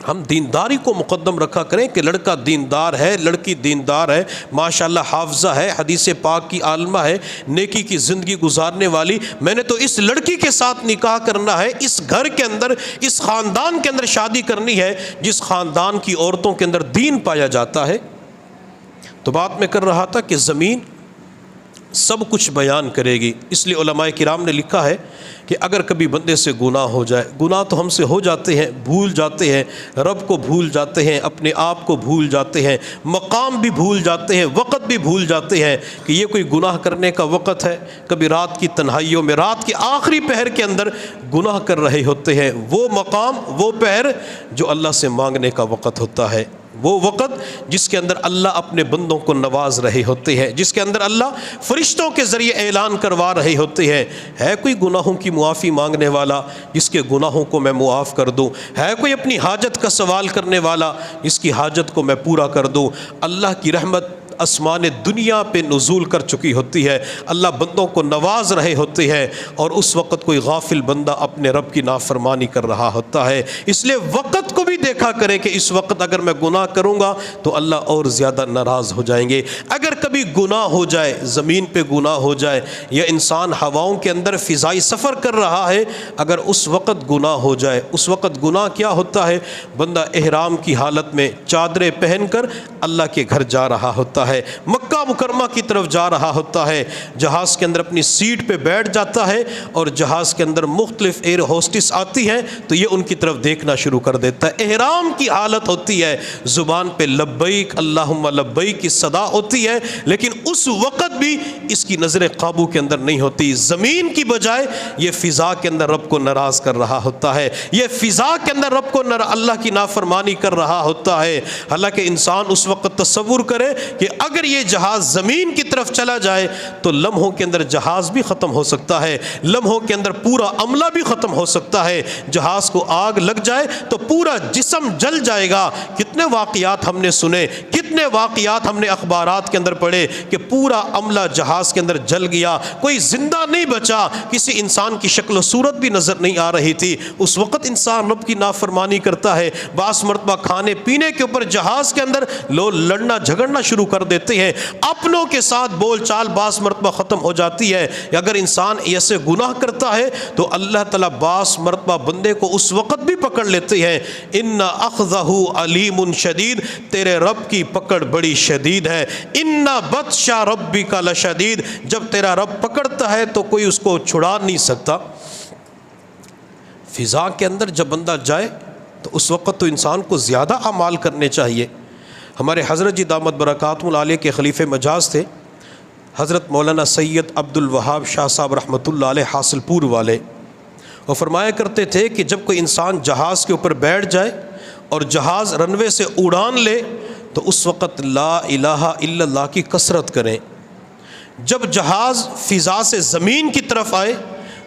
ہم دینداری کو مقدم رکھا کریں کہ لڑکا دیندار ہے، لڑکی دیندار ہے، ماشاءاللہ حافظہ ہے، حدیث پاک کی عالمہ ہے، نیکی کی زندگی گزارنے والی، میں نے تو اس لڑکی کے ساتھ نکاح کرنا ہے، اس گھر کے اندر، اس خاندان کے اندر شادی کرنی ہے جس خاندان کی عورتوں کے اندر دین پایا جاتا ہے۔ تو بات میں کر رہا تھا کہ زمین سب کچھ بیان کرے گی، اس لیے علماء کرام نے لکھا ہے کہ اگر کبھی بندے سے گناہ ہو جائے، گناہ تو ہم سے ہو جاتے ہیں، بھول جاتے ہیں، رب کو بھول جاتے ہیں، اپنے آپ کو بھول جاتے ہیں، مقام بھی بھول جاتے ہیں، وقت بھی بھول جاتے ہیں کہ یہ کوئی گناہ کرنے کا وقت ہے۔ کبھی رات کی تنہائیوں میں، رات کے آخری پہر کے اندر گناہ کر رہے ہوتے ہیں، وہ مقام، وہ پہر جو اللہ سے مانگنے کا وقت ہوتا ہے، وہ وقت جس کے اندر اللہ اپنے بندوں کو نواز رہے ہوتے ہیں، جس کے اندر اللہ فرشتوں کے ذریعے اعلان کروا رہے ہوتے ہیں ہے کوئی گناہوں کی معافی مانگنے والا جس کے گناہوں کو میں معاف کر دوں، ہے کوئی اپنی حاجت کا سوال کرنے والا جس کی حاجت کو میں پورا کر دوں۔ اللہ کی رحمت آسمان دنیا پہ نزول کر چکی ہوتی ہے، اللہ بندوں کو نواز رہے ہوتے ہیں، اور اس وقت کوئی غافل بندہ اپنے رب کی نافرمانی کر رہا ہوتا ہے۔ اس لیے وقت کو بھی دیکھا کرے کہ اس وقت اگر میں گناہ کروں گا تو اللہ اور زیادہ ناراض ہو جائیں گے۔ اگر کبھی گناہ ہو جائے، زمین پہ گناہ ہو جائے، یا انسان ہواؤں کے اندر فضائی سفر کر رہا ہے، اگر اس وقت گناہ ہو جائے، اس وقت گناہ کیا ہوتا ہے؟ بندہ احرام کی حالت میں چادریں پہن کر اللہ کے گھر جا رہا ہوتا ہے، مکہ مکرمہ کی طرف جا رہا ہوتا ہے، جہاز کے اندر اپنی سیٹ پہ بیٹھ جاتا ہے، اور جہاز کے اندر مختلف ایئر ہوسٹس آتی ہیں تو یہ ان کی طرف دیکھنا شروع کر دیتا ہے۔ احرام کی حالت ہوتی ہے، زبان پہ لبیک اللہم لبیک کی صدا ہوتی ہے، لیکن اس وقت بھی اس کی نظر قابو کے اندر نہیں ہوتی۔ زمین کی بجائے یہ فضا کے اندر رب کو ناراض کر رہا ہوتا ہے، یہ فضا کے اندر رب کو اللہ کی نافرمانی کر رہا ہوتا ہے۔ حالانکہ انسان اس وقت تصور کرے کہ اگر یہ جہاز زمین کی طرف چلا جائے تو لمحوں کے اندر جہاز بھی ختم ہو سکتا ہے، لمحوں کے اندر پورا عملہ بھی ختم ہو سکتا ہے، جہاز کو آگ لگ جائے تو پورا جسم جل جائے گا۔ کتنے واقعات ہم نے سنے، کتنے واقعات ہم نے اخبارات کے اندر پڑھے کہ پورا عملہ جہاز کے اندر جل گیا، کوئی زندہ نہیں بچا، کسی انسان کی شکل و صورت بھی نظر نہیں آ رہی تھی۔ اس وقت انسان رب کی نافرمانی کرتا ہے۔ بعض مرتبہ کھانے پینے کے اوپر جہاز کے اندر لوگ لڑنا جھگڑنا شروع کر دیتے ہیں، اپنوں کے ساتھ بول چال بعض مرتبہ ختم ہو جاتی ہے۔ اگر انسان ایسے گناہ کرتا ہے تو اللہ تعالیٰ بعض مرتبہ بندے کو اس وقت بھی پکڑ لیتے ہیں۔ ان اخذہ علیم شدید، تیرے رب کی پکڑ بڑی شدید ہے۔ ان بطش ربک لشدید، جب تیرا رب پکڑتا ہے تو کوئی اس کو چھڑا نہیں سکتا۔ فضا کے اندر جب بندہ جائے تو اس وقت تو انسان کو زیادہ اعمال کرنے چاہیے۔ ہمارے حضرت جی دامت برکاتہم العالیہ کے خلیفہ مجاز تھے حضرت مولانا سید عبد الوہاب شاہ صاحب رحمۃ اللہ علیہ حاصل پور والے، وہ فرمایا کرتے تھے کہ جب کوئی انسان جہاز کے اوپر بیٹھ جائے اور جہاز رنوے سے اڑان لے تو اس وقت لا الہ الا اللہ کی کثرت کریں۔ جب جہاز فضا سے زمین کی طرف آئے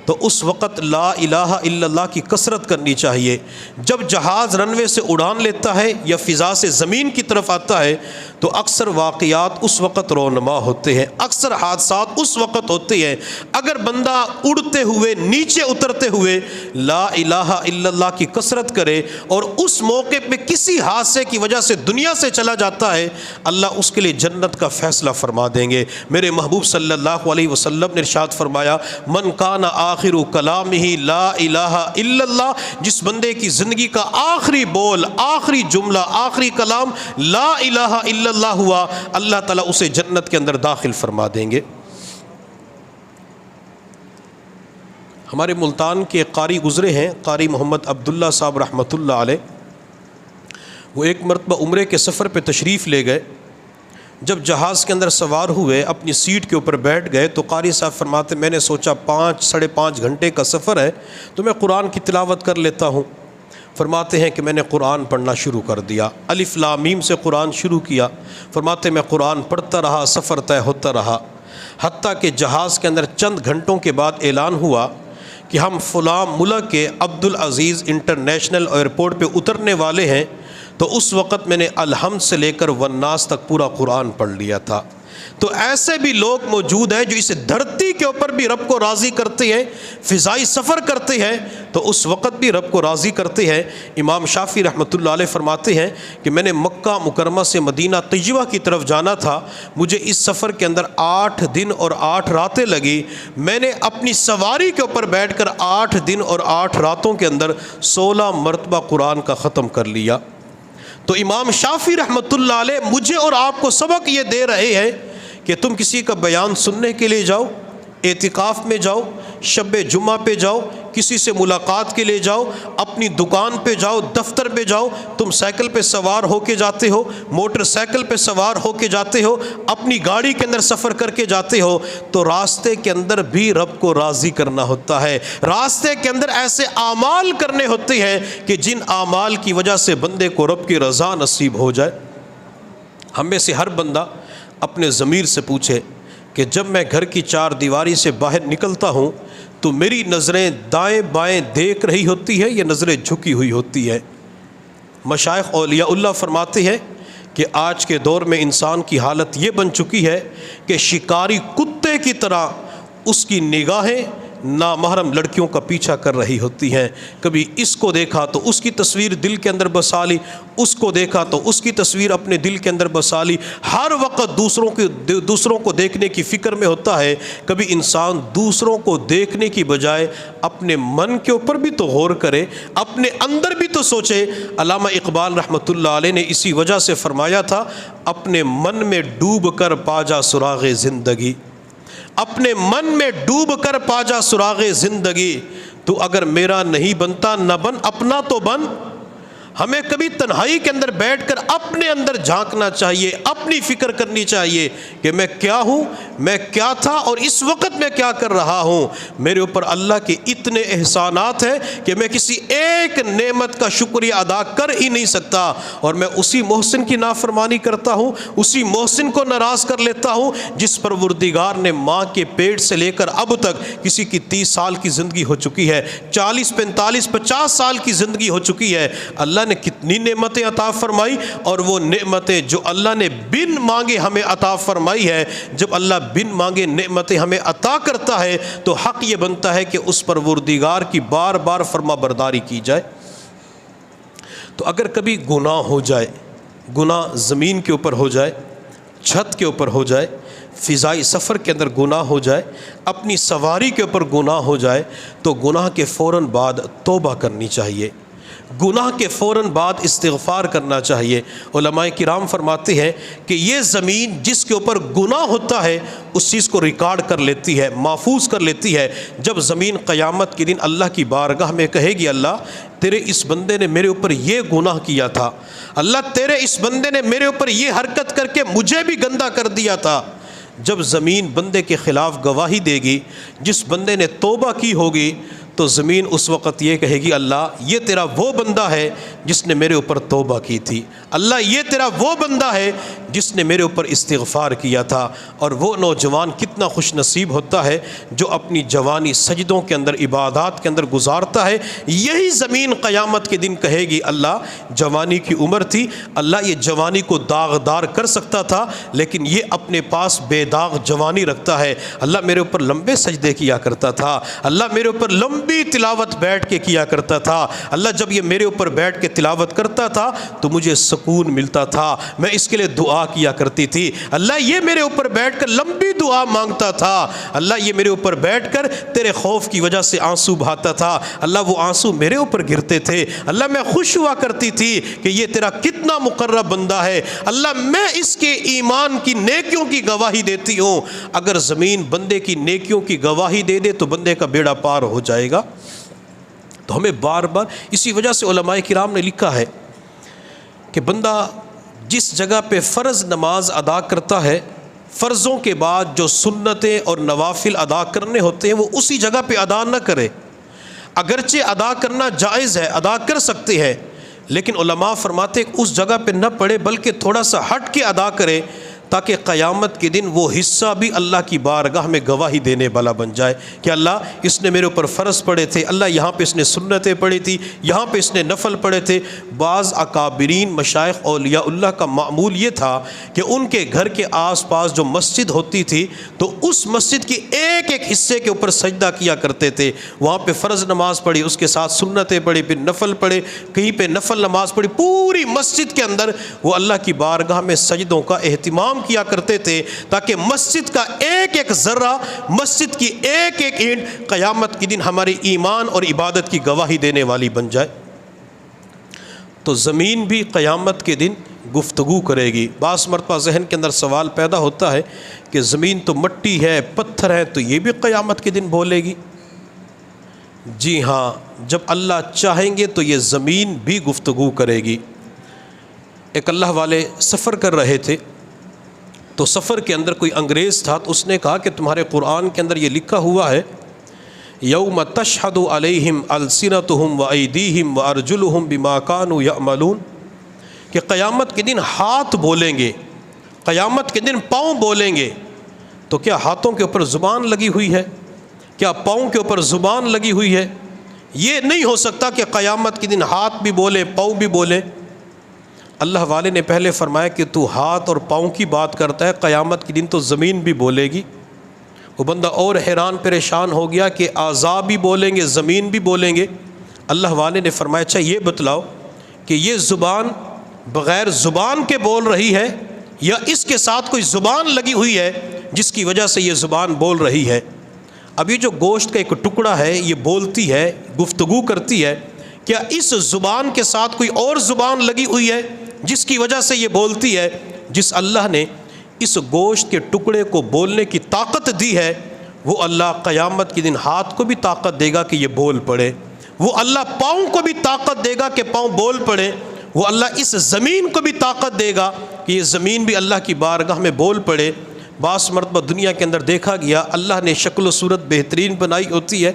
تو اس وقت لا الہ الا اللہ کی کثرت کرنی چاہیے۔ جب جہاز رن وے سے اڑان لیتا ہے یا فضا سے زمین کی طرف آتا ہے تو اکثر واقعات اس وقت رونما ہوتے ہیں، اکثر حادثات اس وقت ہوتے ہیں۔ اگر بندہ اڑتے ہوئے نیچے اترتے ہوئے لا الہ الا اللہ کی کثرت کرے اور اس موقع پہ کسی حادثے کی وجہ سے دنیا سے چلا جاتا ہے، اللہ اس کے لیے جنت کا فیصلہ فرما دیں گے۔ میرے محبوب صلی اللہ علیہ وسلم نے ارشاد فرمایا، من کان آخر کلامہ لا الہ الا اللہ، جس بندے کی زندگی کا آخری بول، آخری جملہ، آخری کلام لا الہ الا اللہ ہوا، اللہ تعالیٰ اسے جنت کے اندر داخل فرما دیں گے۔ ہمارے ملتان کے قاری گزرے ہیں، قاری محمد عبداللہ صاحب رحمۃ اللہ علیہ، وہ ایک مرتبہ عمرے کے سفر پہ تشریف لے گئے۔ جب جہاز کے اندر سوار ہوئے، اپنی سیٹ کے اوپر بیٹھ گئے تو قاری صاحب فرماتے میں نے سوچا 5-5.5 گھنٹے کا سفر ہے تو میں قرآن کی تلاوت کر لیتا ہوں۔ فرماتے ہیں کہ میں نے قرآن پڑھنا شروع کر دیا، الف لام میم سے قرآن شروع کیا۔ فرماتے میں قرآن پڑھتا رہا، سفر طے ہوتا رہا، حتیٰ کہ جہاز کے اندر چند گھنٹوں کے بعد اعلان ہوا کہ ہم فلاں ملک کے عبدالعزیز انٹرنیشنل ایئرپورٹ پہ اترنے والے ہیں۔ تو اس وقت میں نے الحمد سے لے کر والناس تک پورا قرآن پڑھ لیا تھا۔ تو ایسے بھی لوگ موجود ہیں جو اس دھرتی کے اوپر بھی رب کو راضی کرتے ہیں، فضائی سفر کرتے ہیں تو اس وقت بھی رب کو راضی کرتے ہیں۔ امام شافعی رحمۃ اللہ علیہ فرماتے ہیں کہ میں نے مکہ مکرمہ سے مدینہ طیبہ کی طرف جانا تھا، مجھے اس سفر کے اندر 8 دن اور 8 راتیں لگی۔ میں نے اپنی سواری کے اوپر بیٹھ کر 8 دن اور 8 راتوں کے اندر 16 مرتبہ قرآن کا ختم کر لیا۔ تو امام شافعی رحمۃ اللہ علیہ مجھے اور آپ کو سبق یہ دے رہے ہیں کہ تم کسی کا بیان سننے کے لیے جاؤ، اعتکاف میں جاؤ، شب جمعہ پہ جاؤ، کسی سے ملاقات کے لیے جاؤ، اپنی دکان پہ جاؤ، دفتر پہ جاؤ، تم سائیکل پہ سوار ہو کے جاتے ہو، موٹر سائیکل پہ سوار ہو کے جاتے ہو، اپنی گاڑی کے اندر سفر کر کے جاتے ہو، تو راستے کے اندر بھی رب کو راضی کرنا ہوتا ہے۔ راستے کے اندر ایسے اعمال کرنے ہوتے ہیں کہ جن اعمال کی وجہ سے بندے کو رب کی رضا نصیب ہو جائے۔ ہم میں سے ہر بندہ اپنے ضمیر سے پوچھے کہ جب میں گھر کی 4 دیواری سے باہر نکلتا ہوں تو میری نظریں دائیں بائیں دیکھ رہی ہوتی ہے یا نظریں جھکی ہوئی ہوتی ہے؟ مشائخ اولیاء اللہ فرماتے ہیں کہ آج کے دور میں انسان کی حالت یہ بن چکی ہے کہ شکاری کتے کی طرح اس کی نگاہیں نامحرم لڑکیوں کا پیچھا کر رہی ہوتی ہیں۔ کبھی اس کو دیکھا تو اس کی تصویر دل کے اندر بسا لی، اس کو دیکھا تو اس کی تصویر اپنے دل کے اندر بسا لی، ہر وقت دوسروں کو دیکھنے کی فکر میں ہوتا ہے۔ کبھی انسان دوسروں کو دیکھنے کی بجائے اپنے من کے اوپر بھی تو غور کرے، اپنے اندر بھی تو سوچے۔ علامہ اقبال رحمۃ اللہ علیہ نے اسی وجہ سے فرمایا تھا، اپنے من میں ڈوب کر پا جا سراغ زندگی، اپنے من میں ڈوب کر پا جا سراغ زندگی، تو اگر میرا نہیں بنتا نہ بن، اپنا تو بن۔ ہمیں کبھی تنہائی کے اندر بیٹھ کر اپنے اندر جھانکنا چاہیے، اپنی فکر کرنی چاہیے کہ میں کیا ہوں، میں کیا تھا اور اس وقت میں کیا کر رہا ہوں۔ میرے اوپر اللہ کے اتنے احسانات ہیں کہ میں کسی ایک نعمت کا شکریہ ادا کر ہی نہیں سکتا، اور میں اسی محسن کی نافرمانی کرتا ہوں، اسی محسن کو ناراض کر لیتا ہوں جس پروردگار نے ماں کے پیٹ سے لے کر اب تک، کسی کی 30 سال کی زندگی ہو چکی ہے، 40 45 50 سال کی زندگی ہو چکی ہے، اللہ نے کتنی نعمتیں عطا فرمائی، اور وہ نعمتیں جو اللہ نے بن مانگے ہمیں عطا فرمائی ہے۔ جب اللہ بن مانگے نعمتیں ہمیں عطا کرتا ہے تو حق یہ بنتا ہے کہ اس پروردگار کی بار بار فرما برداری کی جائے۔ تو اگر کبھی گناہ ہو جائے، گناہ زمین کے اوپر ہو جائے، چھت کے اوپر ہو جائے، فضائی سفر کے اندر گناہ ہو جائے، اپنی سواری کے اوپر گناہ ہو جائے، تو گناہ کے فوراً بعد توبہ کرنی چاہیے، گناہ کے فوراً بعد استغفار کرنا چاہیے۔ علماء کرام فرماتے ہیں کہ یہ زمین جس کے اوپر گناہ ہوتا ہے اس چیز کو ریکارڈ کر لیتی ہے، محفوظ کر لیتی ہے۔ جب زمین قیامت کے دن اللہ کی بارگاہ میں کہے گی، اللہ تیرے اس بندے نے میرے اوپر یہ گناہ کیا تھا، اللہ تیرے اس بندے نے میرے اوپر یہ حرکت کر کے مجھے بھی گندا کر دیا تھا، جب زمین بندے کے خلاف گواہی دے گی، جس بندے نے توبہ کی ہوگی تو زمین اس وقت یہ کہے گی اللہ یہ تیرا وہ بندہ ہے جس نے میرے اوپر توبہ کی تھی، اللہ یہ تیرا وہ بندہ ہے جس نے میرے اوپر استغفار کیا تھا۔ اور وہ نوجوان کتنا خوش نصیب ہوتا ہے جو اپنی جوانی سجدوں کے اندر، عبادات کے اندر گزارتا ہے۔ یہی زمین قیامت کے دن کہے گی اللہ جوانی کی عمر تھی، اللہ یہ جوانی کو داغدار کر سکتا تھا لیکن یہ اپنے پاس بے داغ جوانی رکھتا ہے، اللہ میرے اوپر لمبے سجدے کیا کرتا تھا، اللہ میرے اوپر لمبی تلاوت بیٹھ کے کیا کرتا تھا، اللہ جب یہ میرے اوپر بیٹھ کے تلاوت کرتا تھا تو مجھے سکون ملتا تھا، میں اس کے لیے دعا کیا کرتی تھی، اللہ یہ میرے اوپر بیٹھ کر لمبی دعا مانگتا تھا، اللہ یہ میرے اوپر بیٹھ کر تیرے خوف کی وجہ سے آنسو بہاتا تھا، اللہ وہ آنسو میرے اوپر گرتے تھے، اللہ میں خوش ہوا کرتی تھی کہ یہ تیرا کتنا مقرب بندہ ہے، اللہ میں اس کے ایمان کی نیکیوں کی گواہی دیتی ہوں۔ اگر زمین بندے کی نیکیوں کی گواہی دے دے تو بندے کا بیڑا پار ہو جائے گا۔ تو ہمیں بار بار اسی وجہ سے علماء کرام نے لکھا ہے کہ بندہ جس جگہ پہ فرض نماز ادا کرتا ہے، فرضوں کے بعد جو سنتیں اور نوافل ادا کرنے ہوتے ہیں وہ اسی جگہ پہ ادا نہ کرے، اگرچہ ادا کرنا جائز ہے، ادا کر سکتے ہیں، لیکن علماء فرماتے ہیں اس جگہ پہ نہ پڑھے بلکہ تھوڑا سا ہٹ کے ادا کرے تاکہ قیامت کے دن وہ حصہ بھی اللہ کی بارگاہ میں گواہی دینے والا بن جائے کہ اللہ اس نے میرے اوپر فرض پڑھے تھے، اللہ یہاں پہ اس نے سنتیں پڑھی تھی، یہاں پہ اس نے نفل پڑھے تھے۔ بعض اکابرین مشائخ اولیاء اللہ کا معمول یہ تھا کہ ان کے گھر کے آس پاس جو مسجد ہوتی تھی تو اس مسجد کی ایک ایک حصے کے اوپر سجدہ کیا کرتے تھے، وہاں پہ فرض نماز پڑھی، اس کے ساتھ سنتیں پڑھی، پھر نفل پڑھے، کہیں پہ نفل نماز پڑھی، پوری مسجد کے اندر وہ اللہ کی بارگاہ میں سجدوں کا اہتمام کیا کرتے تھے تاکہ مسجد کا ایک ایک ذرہ، مسجد کی ایک ایک اینٹ قیامت کے دن ہماری ایمان اور عبادت کی گواہی دینے والی بن جائے۔ تو زمین بھی قیامت کے دن گفتگو کرے گی۔ بعض مرتبہ ذہن کے اندر سوال پیدا ہوتا ہے کہ زمین تو مٹی ہے، پتھر ہے، تو یہ بھی قیامت کے دن بولے گی؟ جی ہاں، جب اللہ چاہیں گے تو یہ زمین بھی گفتگو کرے گی۔ ایک اللہ والے سفر کر رہے تھے تو سفر کے اندر کوئی انگریز تھا، تو اس نے کہا کہ تمہارے قرآن کے اندر یہ لکھا ہوا ہے یوم تشہد علیہم السنتہم وایدیہم وارجلہم بما کانوا یعملون، کہ قیامت کے دن ہاتھ بولیں گے، قیامت کے دن پاؤں بولیں گے۔ تو کیا ہاتھوں کے اوپر زبان لگی ہوئی ہے؟ کیا پاؤں کے اوپر زبان لگی ہوئی ہے؟ یہ نہیں ہو سکتا کہ قیامت کے دن ہاتھ بھی بولے، پاؤں بھی بولے۔ اللہ والے نے پہلے فرمایا کہ تو ہاتھ اور پاؤں کی بات کرتا ہے، قیامت کے دن تو زمین بھی بولے گی۔ وہ بندہ اور حیران پریشان ہو گیا کہ اعضاء بھی بولیں گے، زمین بھی بولیں گے۔ اللہ والے نے فرمایا اچھا یہ بتلاؤ کہ یہ زبان بغیر زبان کے بول رہی ہے یا اس کے ساتھ کوئی زبان لگی ہوئی ہے جس کی وجہ سے یہ زبان بول رہی ہے؟ اب یہ جو گوشت کا ایک ٹکڑا ہے یہ بولتی ہے، گفتگو کرتی ہے، کیا اس زبان کے ساتھ کوئی اور زبان لگی ہوئی ہے جس کی وجہ سے یہ بولتی ہے؟ جس اللہ نے اس گوشت کے ٹکڑے کو بولنے کی طاقت دی ہے وہ اللہ قیامت کے دن ہاتھ کو بھی طاقت دے گا کہ یہ بول پڑے، وہ اللہ پاؤں کو بھی طاقت دے گا کہ پاؤں بول پڑے، وہ اللہ اس زمین کو بھی طاقت دے گا کہ یہ زمین بھی اللہ کی بارگاہ میں بول پڑے۔ بعض مرتبہ دنیا کے اندر دیکھا گیا اللہ نے شکل و صورت بہترین بنائی ہوتی ہے،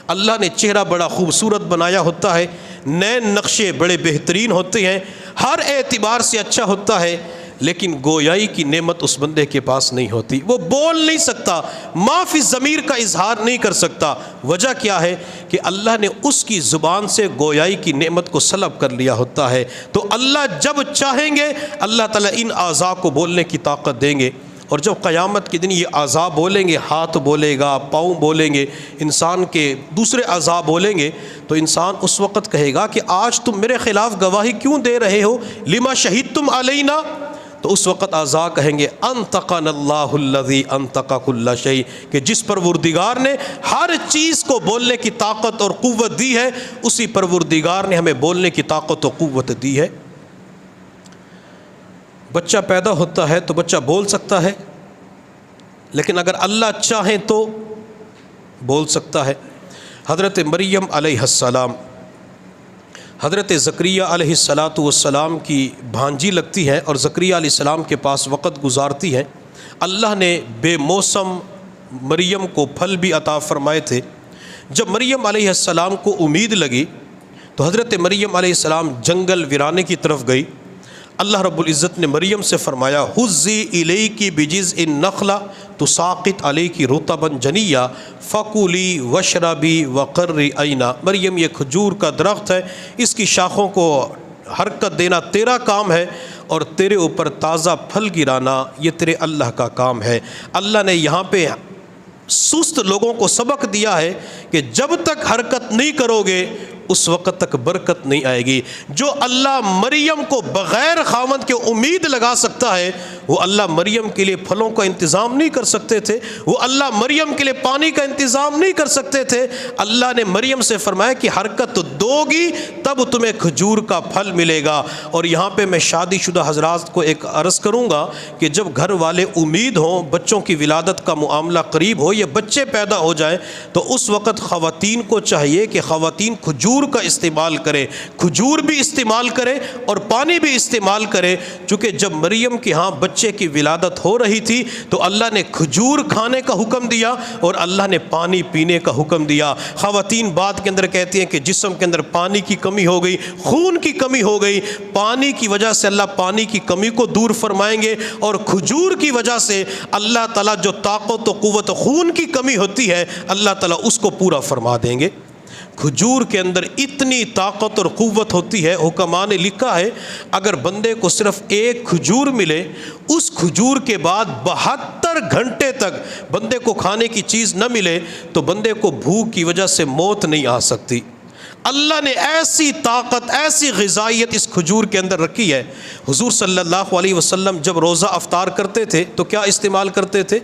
اللہ نے چہرہ بڑا خوبصورت بنایا ہوتا ہے، نئے نقشے بڑے بہترین ہوتے ہیں، ہر اعتبار سے اچھا ہوتا ہے، لیکن گویائی کی نعمت اس بندے کے پاس نہیں ہوتی، وہ بول نہیں سکتا، ما فی الضمیر کا اظہار نہیں کر سکتا۔ وجہ کیا ہے کہ اللہ نے اس کی زبان سے گویائی کی نعمت کو سلب کر لیا ہوتا ہے۔ تو اللہ جب چاہیں گے اللہ تعالیٰ ان اعضاء کو بولنے کی طاقت دیں گے، اور جب قیامت کے دن یہ اعضاء بولیں گے، ہاتھ بولے گا، پاؤں بولیں گے، انسان کے دوسرے اعضاء بولیں گے، تو انسان اس وقت کہے گا کہ آج تم میرے خلاف گواہی کیوں دے رہے ہو؟ لما شہدتم علینا؟ تو اس وقت اعضاء کہیں گے انطقنا اللہ الذی انطق کل شیء، کہ جس پروردگار نے ہر چیز کو بولنے کی طاقت اور قوت دی ہے اسی پروردگار نے ہمیں بولنے کی طاقت و قوت دی ہے۔ بچہ پیدا ہوتا ہے تو بچہ بول سکتا ہے، لیکن اگر اللہ چاہیں تو بول سکتا ہے۔ حضرت مریم علیہ السلام حضرت زکریا علیہ السلام کی بھانجی لگتی ہے اور زکریا علیہ السلام کے پاس وقت گزارتی ہے۔ اللہ نے بے موسم مریم کو پھل بھی عطا فرمائے تھے، جب مریم علیہ السلام کو امید لگی تو حضرت مریم علیہ السلام جنگل ویرانے کی طرف گئی۔ اللہ رب العزت نے مریم سے فرمایا حزی الیکی بجذع النخلہ تساقط علیکی رطبا جنیا فکلی واشربی وقرری عینا۔ مریم یہ کھجور کا درخت ہے، اس کی شاخوں کو حرکت دینا تیرا کام ہے اور تیرے اوپر تازہ پھل گرانا یہ تیرے اللہ کا کام ہے۔ اللہ نے یہاں پہ سست لوگوں کو سبق دیا ہے کہ جب تک حرکت نہیں کرو گے اس وقت تک برکت نہیں آئے گی۔ جو اللہ مریم کو بغیر خاوند کے امید لگا سکتا ہے وہ اللہ مریم کے لیے پھلوں کا انتظام نہیں کر سکتے تھے، وہ اللہ مریم کے لیے پانی کا انتظام نہیں کر سکتے تھے۔ اللہ نے مریم سے فرمایا کہ حرکت دو گی تب تمہیں کھجور کا پھل ملے گا۔ اور یہاں پہ میں شادی شدہ حضرات کو ایک عرض کروں گا کہ جب گھر والے امید ہوں، بچوں کی ولادت کا معاملہ قریب ہو، یہ بچے پیدا ہو جائیں، تو اس وقت خواتین کو چاہیے کہ خواتین کھجور کا استعمال کرے، کھجور بھی استعمال کرے اور پانی بھی استعمال کرے۔ چونکہ جب مریم کے ہاں بچے کی ولادت ہو رہی تھی تو اللہ نے کھجور کھانے کا حکم دیا اور اللہ نے پانی پینے کا حکم دیا۔ خواتین بعد کے اندر کہتی ہیں کہ جسم کے اندر پانی کی کمی ہو گئی، خون کی کمی ہو گئی، پانی کی وجہ سے اللہ پانی کی کمی کو دور فرمائیں گے، اور کھجور کی وجہ سے اللہ تعالیٰ جو طاقت و قوت خون کی کمی ہوتی ہے اللہ تعالیٰ اس کو پورا فرما دیں گے۔ کھجور کے اندر اتنی طاقت اور قوت ہوتی ہے، حکماء نے لکھا ہے اگر بندے کو صرف ایک کھجور ملے، اس کھجور کے بعد 72 گھنٹے تک بندے کو کھانے کی چیز نہ ملے تو بندے کو بھوک کی وجہ سے موت نہیں آ سکتی۔ اللہ نے ایسی طاقت، ایسی غذائیت اس کھجور کے اندر رکھی ہے۔ حضور صلی اللہ علیہ وسلم جب روزہ افطار کرتے تھے تو کیا استعمال کرتے تھے؟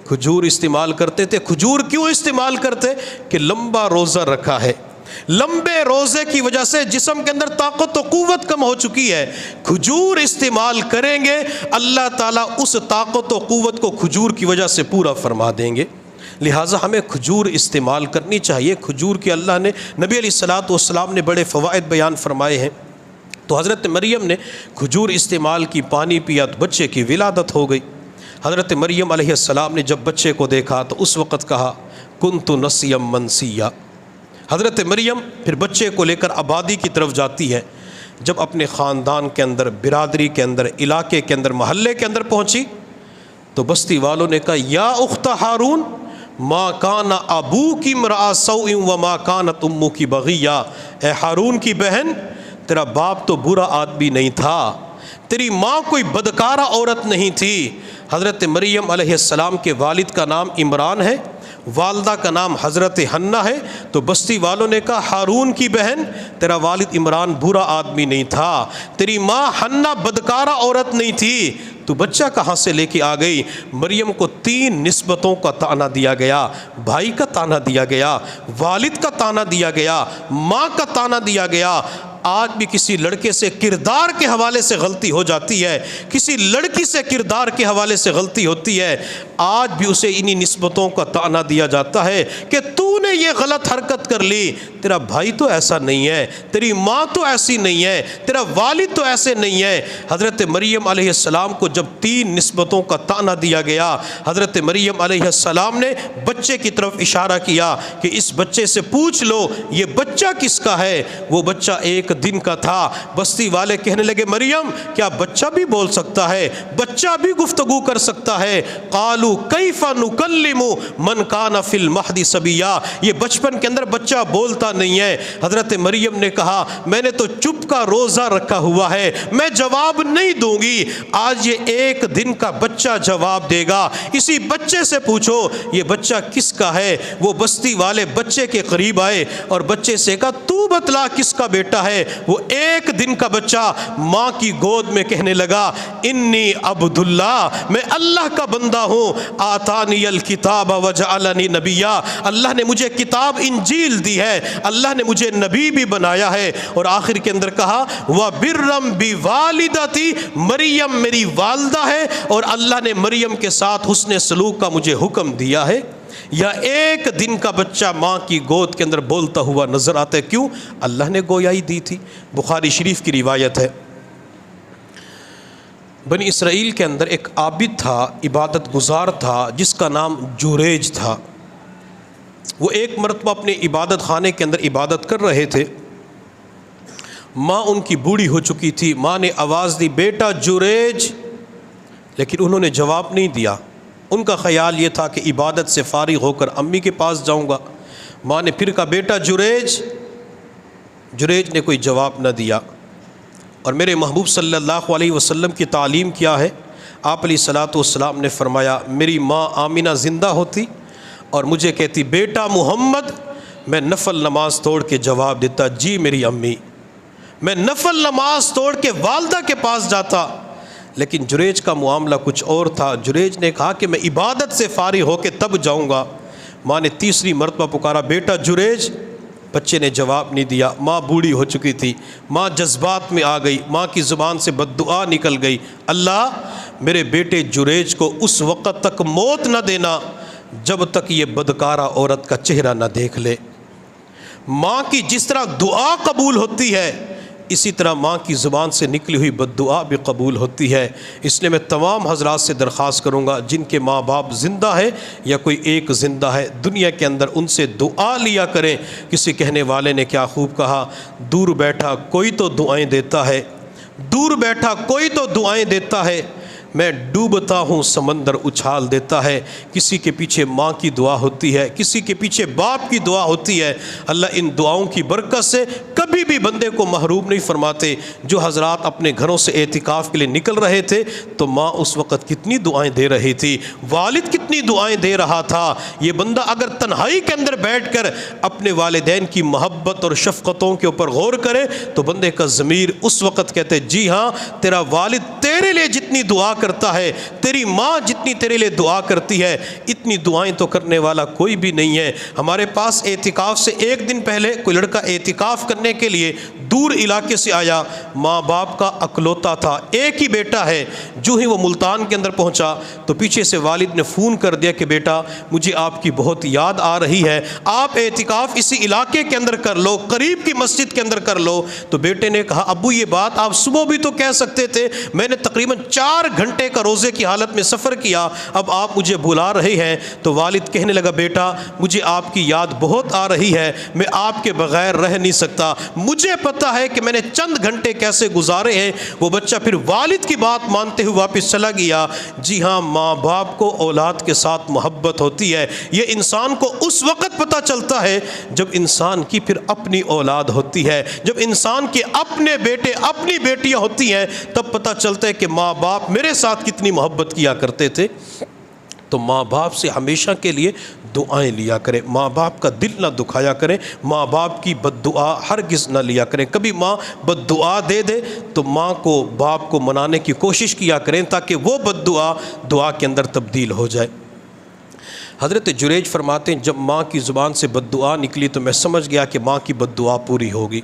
کھجور استعمال کرتے تھے۔ کھجور کیوں استعمال کرتے؟ کہ لمبا روزہ رکھا ہے، لمبے روزے کی وجہ سے جسم کے اندر طاقت و قوت کم ہو چکی ہے، کھجور استعمال کریں گے اللہ تعالیٰ اس طاقت و قوت کو کھجور کی وجہ سے پورا فرما دیں گے۔ لہٰذا ہمیں کھجور استعمال کرنی چاہیے۔ کھجور کے اللہ نے، نبی علیہ الصلوۃ والسلام نے بڑے فوائد بیان فرمائے ہیں۔ تو حضرت مریم نے کھجور استعمال کی، پانی پیا تو بچے کی ولادت ہو گئی۔ حضرت مریم علیہ السلام نے جب بچے کو دیکھا تو اس وقت کہا کنت نسیا منسیا۔ حضرت مریم پھر بچے کو لے کر آبادی کی طرف جاتی ہے۔ جب اپنے خاندان کے اندر، برادری کے اندر، علاقے کے اندر، محلے کے اندر پہنچی تو بستی والوں نے کہا یا اخت ہارون ما کان ابوکی امرأ سوء وما کانت امکی بغیہ، اے ہارون کی بہن تیرا باپ تو برا آدمی نہیں تھا، تیری ماں کوئی بدکارہ عورت نہیں تھی۔ حضرت مریم علیہ السلام کے والد کا نام عمران ہے، والدہ کا نام حضرت حنہ ہے۔ تو بستی والوں نے کہا ہارون کی بہن تیرا والد عمران برا آدمی نہیں تھا، تیری ماں حنہ بدکارہ عورت نہیں تھی، تو بچہ کہاں سے لے کے آ گئی؟ مریم کو 3 نسبتوں کا طعنہ دیا گیا، بھائی کا طعنہ دیا گیا، والد کا طعنہ دیا گیا، ماں کا طعنہ دیا گیا۔ آج بھی کسی لڑکے سے کردار کے حوالے سے غلطی ہو جاتی ہے، کسی لڑکی سے کردار کے حوالے سے غلطی ہوتی ہے، آج بھی اسے انہی نسبتوں کا طعنہ دیا جاتا ہے کہ تو نے یہ غلط حرکت کر لی، تیرا بھائی تو ایسا نہیں ہے، تیری ماں تو ایسی نہیں ہے، تیرا والد تو ایسے نہیں ہے۔ حضرت مریم علیہ السلام کو جب 3 نسبتوں کا طعنہ دیا گیا، حضرت مریم علیہ السلام نے بچے کی طرف اشارہ کیا کہ اس بچے سے پوچھ لو یہ بچہ کس کا ہے۔ وہ بچہ 1 دن کا تھا۔ بستی والے کہنے لگے مریم کیا بچہ بھی بول سکتا ہے، بچہ بھی گفتگو کر سکتا ہے؟ قالوا کیف نکلم من کان فی المہد صبیا، یہ بچپن کے اندر بچہ بولتا نہیں ہے۔ حضرت مریم نے کہا میں نے تو چپ کا روزہ رکھا ہوا ہے، میں جواب نہیں دوں گی، آج یہ 1 دن کا بچہ جواب دے گا۔ اسی بچے سے پوچھو یہ بچہ کس کا ہے۔ وہ بستی والے بچے کے قریب آئے اور بچے سے کہا تو بتلا کس کا بیٹا ہے۔ وہ 1 دن کا بچہ ماں کی گود میں کہنے لگا انی عبداللہ، میں اللہ کا بندہ ہوں، آتانی الکتاب وجعلنی نبیا، اللہ نے مجھے کتاب انجیل دی ہے، اللہ نے مجھے نبی بھی بنایا ہے۔ اور آخر کے اندر کہا وبرم بوالدتی، مریم میری والدہ ہے اور اللہ نے مریم کے ساتھ حسن سلوک کا مجھے حکم دیا ہے۔ یا 1 دن کا بچہ ماں کی گود کے اندر بولتا ہوا نظر آتا ہے، کیوں؟ اللہ نے گویائی دی تھی۔ بخاری شریف کی روایت ہے، بنی اسرائیل کے اندر ایک عابد تھا، عبادت گزار تھا، جس کا نام جوریج تھا۔ وہ ایک مرتبہ اپنے عبادت خانے کے اندر عبادت کر رہے تھے، ماں ان کی بوڑھی ہو چکی تھی، ماں نے آواز دی بیٹا جریج، لیکن انہوں نے جواب نہیں دیا۔ ان کا خیال یہ تھا کہ عبادت سے فارغ ہو کر امی کے پاس جاؤں گا۔ ماں نے پھر کہا بیٹا جریج، جریج نے کوئی جواب نہ دیا۔ اور میرے محبوب صلی اللہ علیہ وسلم کی تعلیم کیا ہے؟ آپ علیہ الصلاۃ والسلام نے فرمایا میری ماں آمینہ زندہ ہوتی اور مجھے کہتی بیٹا محمد، میں نفل نماز توڑ کے جواب دیتا جی میری امی، میں نفل نماز توڑ کے والدہ کے پاس جاتا۔ لیکن جریج کا معاملہ کچھ اور تھا۔ جریج نے کہا کہ میں عبادت سے فارغ ہو کے تب جاؤں گا۔ ماں نے تیسری مرتبہ پکارا بیٹا جریج، بچے نے جواب نہیں دیا۔ ماں بوڑھی ہو چکی تھی، ماں جذبات میں آ گئی، ماں کی زبان سے بد دعا نکل گئی، اللہ میرے بیٹے جریج کو اس وقت تک موت نہ دینا جب تک یہ بدکارہ عورت کا چہرہ نہ دیکھ لے۔ ماں کی جس طرح دعا قبول ہوتی ہے اسی طرح ماں کی زبان سے نکلی ہوئی بد دعا بھی قبول ہوتی ہے۔ اس لیے میں تمام حضرات سے درخواست کروں گا جن کے ماں باپ زندہ ہے یا کوئی ایک زندہ ہے دنیا کے اندر، ان سے دعا لیا کریں۔ کسی کہنے والے نے کیا خوب کہا، دور بیٹھا کوئی تو دعائیں دیتا ہے، دور بیٹھا کوئی تو دعائیں دیتا ہے، میں ڈوبتا ہوں سمندر اچھال دیتا ہے۔ کسی کے پیچھے ماں کی دعا ہوتی ہے، کسی کے پیچھے باپ کی دعا ہوتی ہے۔ اللہ ان دعاؤں کی برکت سے کبھی بھی بندے کو محروم نہیں فرماتے۔ جو حضرات اپنے گھروں سے اعتکاف کے لیے نکل رہے تھے تو ماں اس وقت کتنی دعائیں دے رہی تھی، والد کتنی دعائیں دے رہا تھا۔ یہ بندہ اگر تنہائی کے اندر بیٹھ کر اپنے والدین کی محبت اور شفقتوں کے اوپر غور کرے تو بندے کا ضمیر اس وقت کہتے جی ہاں تیرا والد تیرے لیے جتنی دعا کرتا ہے، تیری ماں جتنی تیرے لیے دعا کرتی ہے، اتنی دعائیں تو کرنے والا کوئی بھی نہیں ہے۔ ہمارے پاس اعتکاف سے ایک دن پہلے کوئی لڑکا اعتکاف کرنے کے لیے دور علاقے سے آیا، ماں باپ کا اکلوتا تھا، ایک ہی بیٹا ہے۔ جو ہی وہ ملتان کے اندر پہنچا تو پیچھے سے والد نے فون کر دیا کہ بیٹا مجھے آپ کی بہت یاد آ رہی ہے، آپ اعتکاف اسی علاقے کے اندر کر لو، قریب کی مسجد کے اندر کر لو۔ تو بیٹے نے کہا ابو یہ بات آپ صبح بھی تو کہہ سکتے تھے، میں نے تقریباً 4 گھنٹے کا روزے کی حالت میں سفر کیا، اب آپ مجھے بلا رہے ہیں۔ تو والد کہنے لگا بیٹا مجھے آپ کی یاد بہت آ رہی ہے، میں آپ کے بغیر رہ نہیں سکتا، مجھے پتہ ہے کہ میں نے چند گھنٹے کیسے گزارے ہیں۔ وہ بچہ پھر والد کی بات مانتے ہوئے واپس چلا گیا۔ جی ہاں ماں باپ کو اولاد کے ساتھ محبت ہوتی ہے، یہ انسان کو اس وقت پتہ چلتا ہے جب انسان کی پھر اپنی اولاد ہوتی ہے، جب انسان کے اپنے بیٹے اپنی بیٹیاں ہوتی ہیں تب پتہ چلتا ہے کہ ماں باپ میرے ساتھ کتنی محبت کیا کرتے تھے۔ تو ماں باپ سے ہمیشہ کے لیے دعائیں لیا کریں، ماں باپ کا دل نہ دکھایا کریں، ماں باپ کی بد دعا ہرگز نہ لیا کریں۔ کبھی ماں بد دعا دے دے تو ماں کو باپ کو منانے کی کوشش کیا کریں تاکہ وہ بد دعا دعا کے اندر تبدیل ہو جائے۔ حضرت جریج فرماتے ہیں جب ماں کی زبان سے بد دعا نکلی تو میں سمجھ گیا کہ ماں کی بد دعا پوری ہوگی۔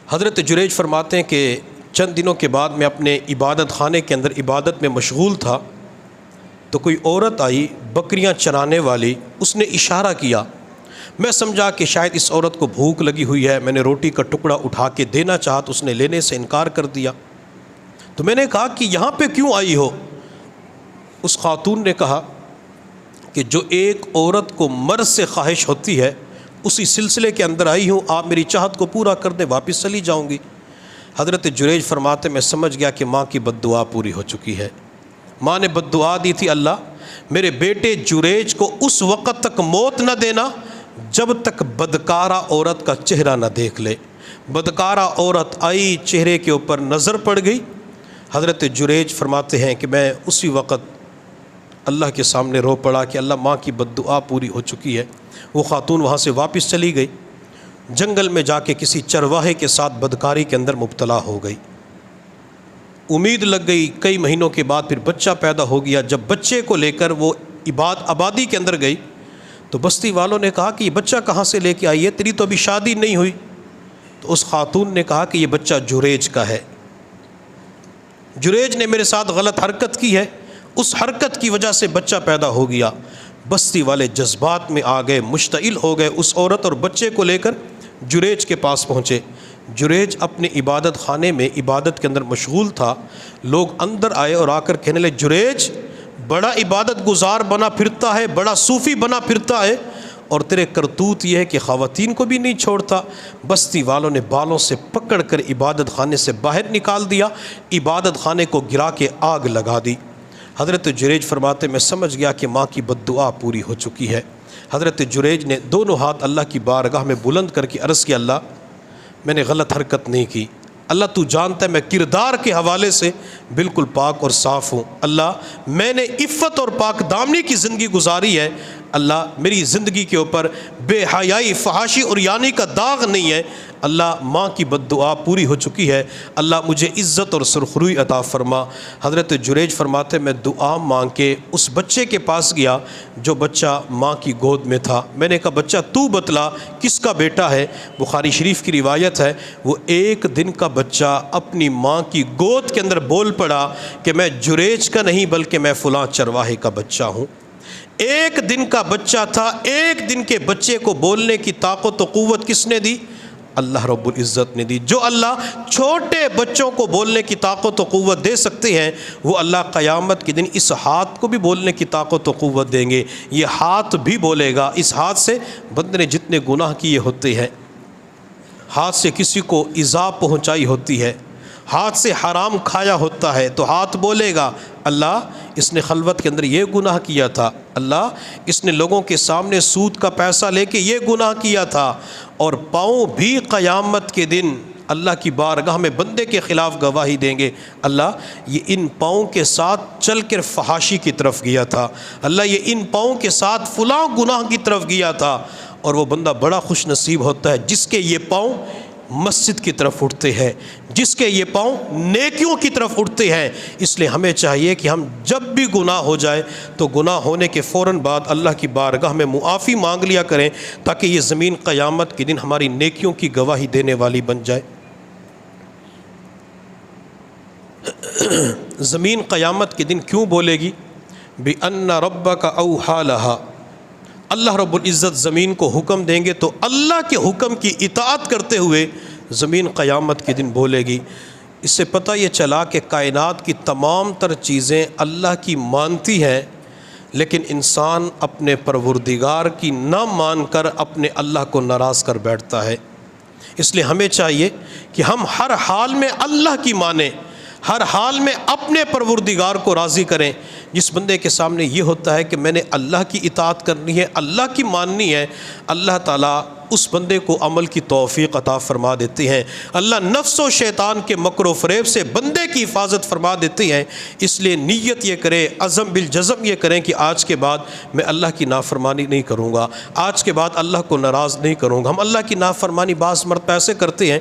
حضرت جریج فرماتے ہیں کہ چند دنوں کے بعد میں اپنے عبادت خانے کے اندر عبادت میں مشغول تھا تو کوئی عورت آئی بکریاں چرانے والی، اس نے اشارہ کیا، میں سمجھا کہ شاید اس عورت کو بھوک لگی ہوئی ہے، میں نے روٹی کا ٹکڑا اٹھا کے دینا چاہا تو اس نے لینے سے انکار کر دیا۔ تو میں نے کہا کہ یہاں پہ کیوں آئی ہو؟ اس خاتون نے کہا کہ جو ایک عورت کو مرض سے خواہش ہوتی ہے اسی سلسلے کے اندر آئی ہوں، آپ میری چاہت کو پورا کر دیں واپس چلی جاؤں گی۔ حضرت جریج فرماتے میں سمجھ گیا کہ ماں کی بد دعا پوری ہو چکی ہے۔ ماں نے بد دعا دی تھی اللہ میرے بیٹے جریج کو اس وقت تک موت نہ دینا جب تک بدکارہ عورت کا چہرہ نہ دیکھ لے۔ بدکارہ عورت آئی، چہرے کے اوپر نظر پڑ گئی۔ حضرت جریج فرماتے ہیں کہ میں اسی وقت اللہ کے سامنے رو پڑا کہ اللہ ماں کی بد دعا پوری ہو چکی ہے۔ وہ خاتون وہاں سے واپس چلی گئی، جنگل میں جا کے کسی چرواہے کے ساتھ بدکاری کے اندر مبتلا ہو گئی۔ امید لگ گئی، کئی مہینوں کے بعد پھر بچہ پیدا ہو گیا۔ جب بچے کو لے کر وہ آبادی کے اندر گئی تو بستی والوں نے کہا کہ یہ بچہ کہاں سے لے کے آئی ہے، تیری تو ابھی شادی نہیں ہوئی۔ تو اس خاتون نے کہا کہ یہ بچہ جریج کا ہے، جریج نے میرے ساتھ غلط حرکت کی ہے، اس حرکت کی وجہ سے بچہ پیدا ہو گیا۔ بستی والے جذبات میں آ گئے، مشتعل ہو گئے، اس عورت اور بچے کو لے کر جریج کے پاس پہنچے۔ جریج اپنے عبادت خانے میں عبادت کے اندر مشغول تھا۔ لوگ اندر آئے اور آ کر کہنے لگے جریج بڑا عبادت گزار بنا پھرتا ہے، بڑا صوفی بنا پھرتا ہے، اور تیرے کرتوت یہ ہے کہ خواتین کو بھی نہیں چھوڑتا۔ بستی والوں نے بالوں سے پکڑ کر عبادت خانے سے باہر نکال دیا، عبادت خانے کو گرا کے آگ لگا دی۔ حضرت جریج فرماتے میں سمجھ گیا کہ ماں کی بد دعا پوری ہو چکی ہے۔ حضرت جریج نے دونوں ہاتھ اللہ کی بارگاہ میں بلند کر کے عرض کیا، اللہ میں نے غلط حرکت نہیں کی، اللہ تو جانتا ہے میں کردار کے حوالے سے بالکل پاک اور صاف ہوں، اللہ میں نے عفت اور پاک دامنی کی زندگی گزاری ہے، اللہ میری زندگی کے اوپر بے حیائی، فحاشی اور یعنی کا داغ نہیں ہے، اللہ ماں کی بد دعا پوری ہو چکی ہے، اللہ مجھے عزت اور سرخروئی عطا فرما۔ حضرت جریج فرماتے میں دعا مانگ کے اس بچے کے پاس گیا جو بچہ ماں کی گود میں تھا۔ میں نے کہا بچہ تو بتلا کس کا بیٹا ہے؟ بخاری شریف کی روایت ہے وہ 1 دن کا بچہ اپنی ماں کی گود کے اندر بول پڑا کہ میں جریج کا نہیں بلکہ میں فلاں چرواہے کا بچہ ہوں۔ 1 دن کا بچہ تھا، 1 دن کے بچے کو بولنے کی طاقت و قوت کس نے دی؟ اللہ رب العزت نے دی۔ جو اللہ چھوٹے بچوں کو بولنے کی طاقت و قوت دے سکتے ہیں، وہ اللہ قیامت کے دن اس ہاتھ کو بھی بولنے کی طاقت و قوت دیں گے۔ یہ ہاتھ بھی بولے گا، اس ہاتھ سے بندے نے جتنے گناہ کیے ہوتے ہیں، ہاتھ سے کسی کو ایذا پہنچائی ہوتی ہے، ہاتھ سے حرام کھایا ہوتا ہے، تو ہاتھ بولے گا اللہ اس نے خلوت کے اندر یہ گناہ کیا تھا، اللہ اس نے لوگوں کے سامنے سود کا پیسہ لے کے یہ گناہ کیا تھا۔ اور پاؤں بھی قیامت کے دن اللہ کی بارگاہ میں بندے کے خلاف گواہی دیں گے، اللہ یہ ان پاؤں کے ساتھ چل کر فحاشی کی طرف گیا تھا، اللہ یہ ان پاؤں کے ساتھ فلاں گناہ کی طرف گیا تھا۔ اور وہ بندہ بڑا خوش نصیب ہوتا ہے جس کے یہ پاؤں مسجد کی طرف اٹھتے ہیں، جس کے یہ پاؤں نیکیوں کی طرف اٹھتے ہیں۔ اس لیے ہمیں چاہیے کہ ہم جب بھی گناہ ہو جائے تو گناہ ہونے کے فوراً بعد اللہ کی بارگاہ میں معافی مانگ لیا کریں، تاکہ یہ زمین قیامت کے دن ہماری نیکیوں کی گواہی دینے والی بن جائے۔ زمین قیامت کے دن کیوں بولے گی؟ بِأَنَّ رَبَّكَ أَوْحَىٰ لَهَا، اللہ رب العزت زمین کو حکم دیں گے تو اللہ کے حکم کی اطاعت کرتے ہوئے زمین قیامت کے دن بولے گی۔ اس سے پتہ یہ چلا کہ کائنات کی تمام تر چیزیں اللہ کی مانتی ہیں، لیکن انسان اپنے پروردگار کی نہ مان کر اپنے اللہ کو ناراض کر بیٹھتا ہے۔ اس لیے ہمیں چاہیے کہ ہم ہر حال میں اللہ کی مانیں، ہر حال میں اپنے پروردگار کو راضی کریں۔ جس بندے کے سامنے یہ ہوتا ہے کہ میں نے اللہ کی اطاعت کرنی ہے، اللہ کی ماننی ہے، اللہ تعالیٰ اس بندے کو عمل کی توفیق عطا فرما دیتے ہیں۔ اللہ نفس و شیطان کے مکر و فریب سے بندے کی حفاظت فرما دیتے ہیں۔ اس لیے نیت یہ کرے، عزم بالجزم یہ کریں کہ آج کے بعد میں اللہ کی نافرمانی نہیں کروں گا، آج کے بعد اللہ کو ناراض نہیں کروں گا۔ ہم اللہ کی نافرمانی بعض مرتبہ ایسے کرتے ہیں،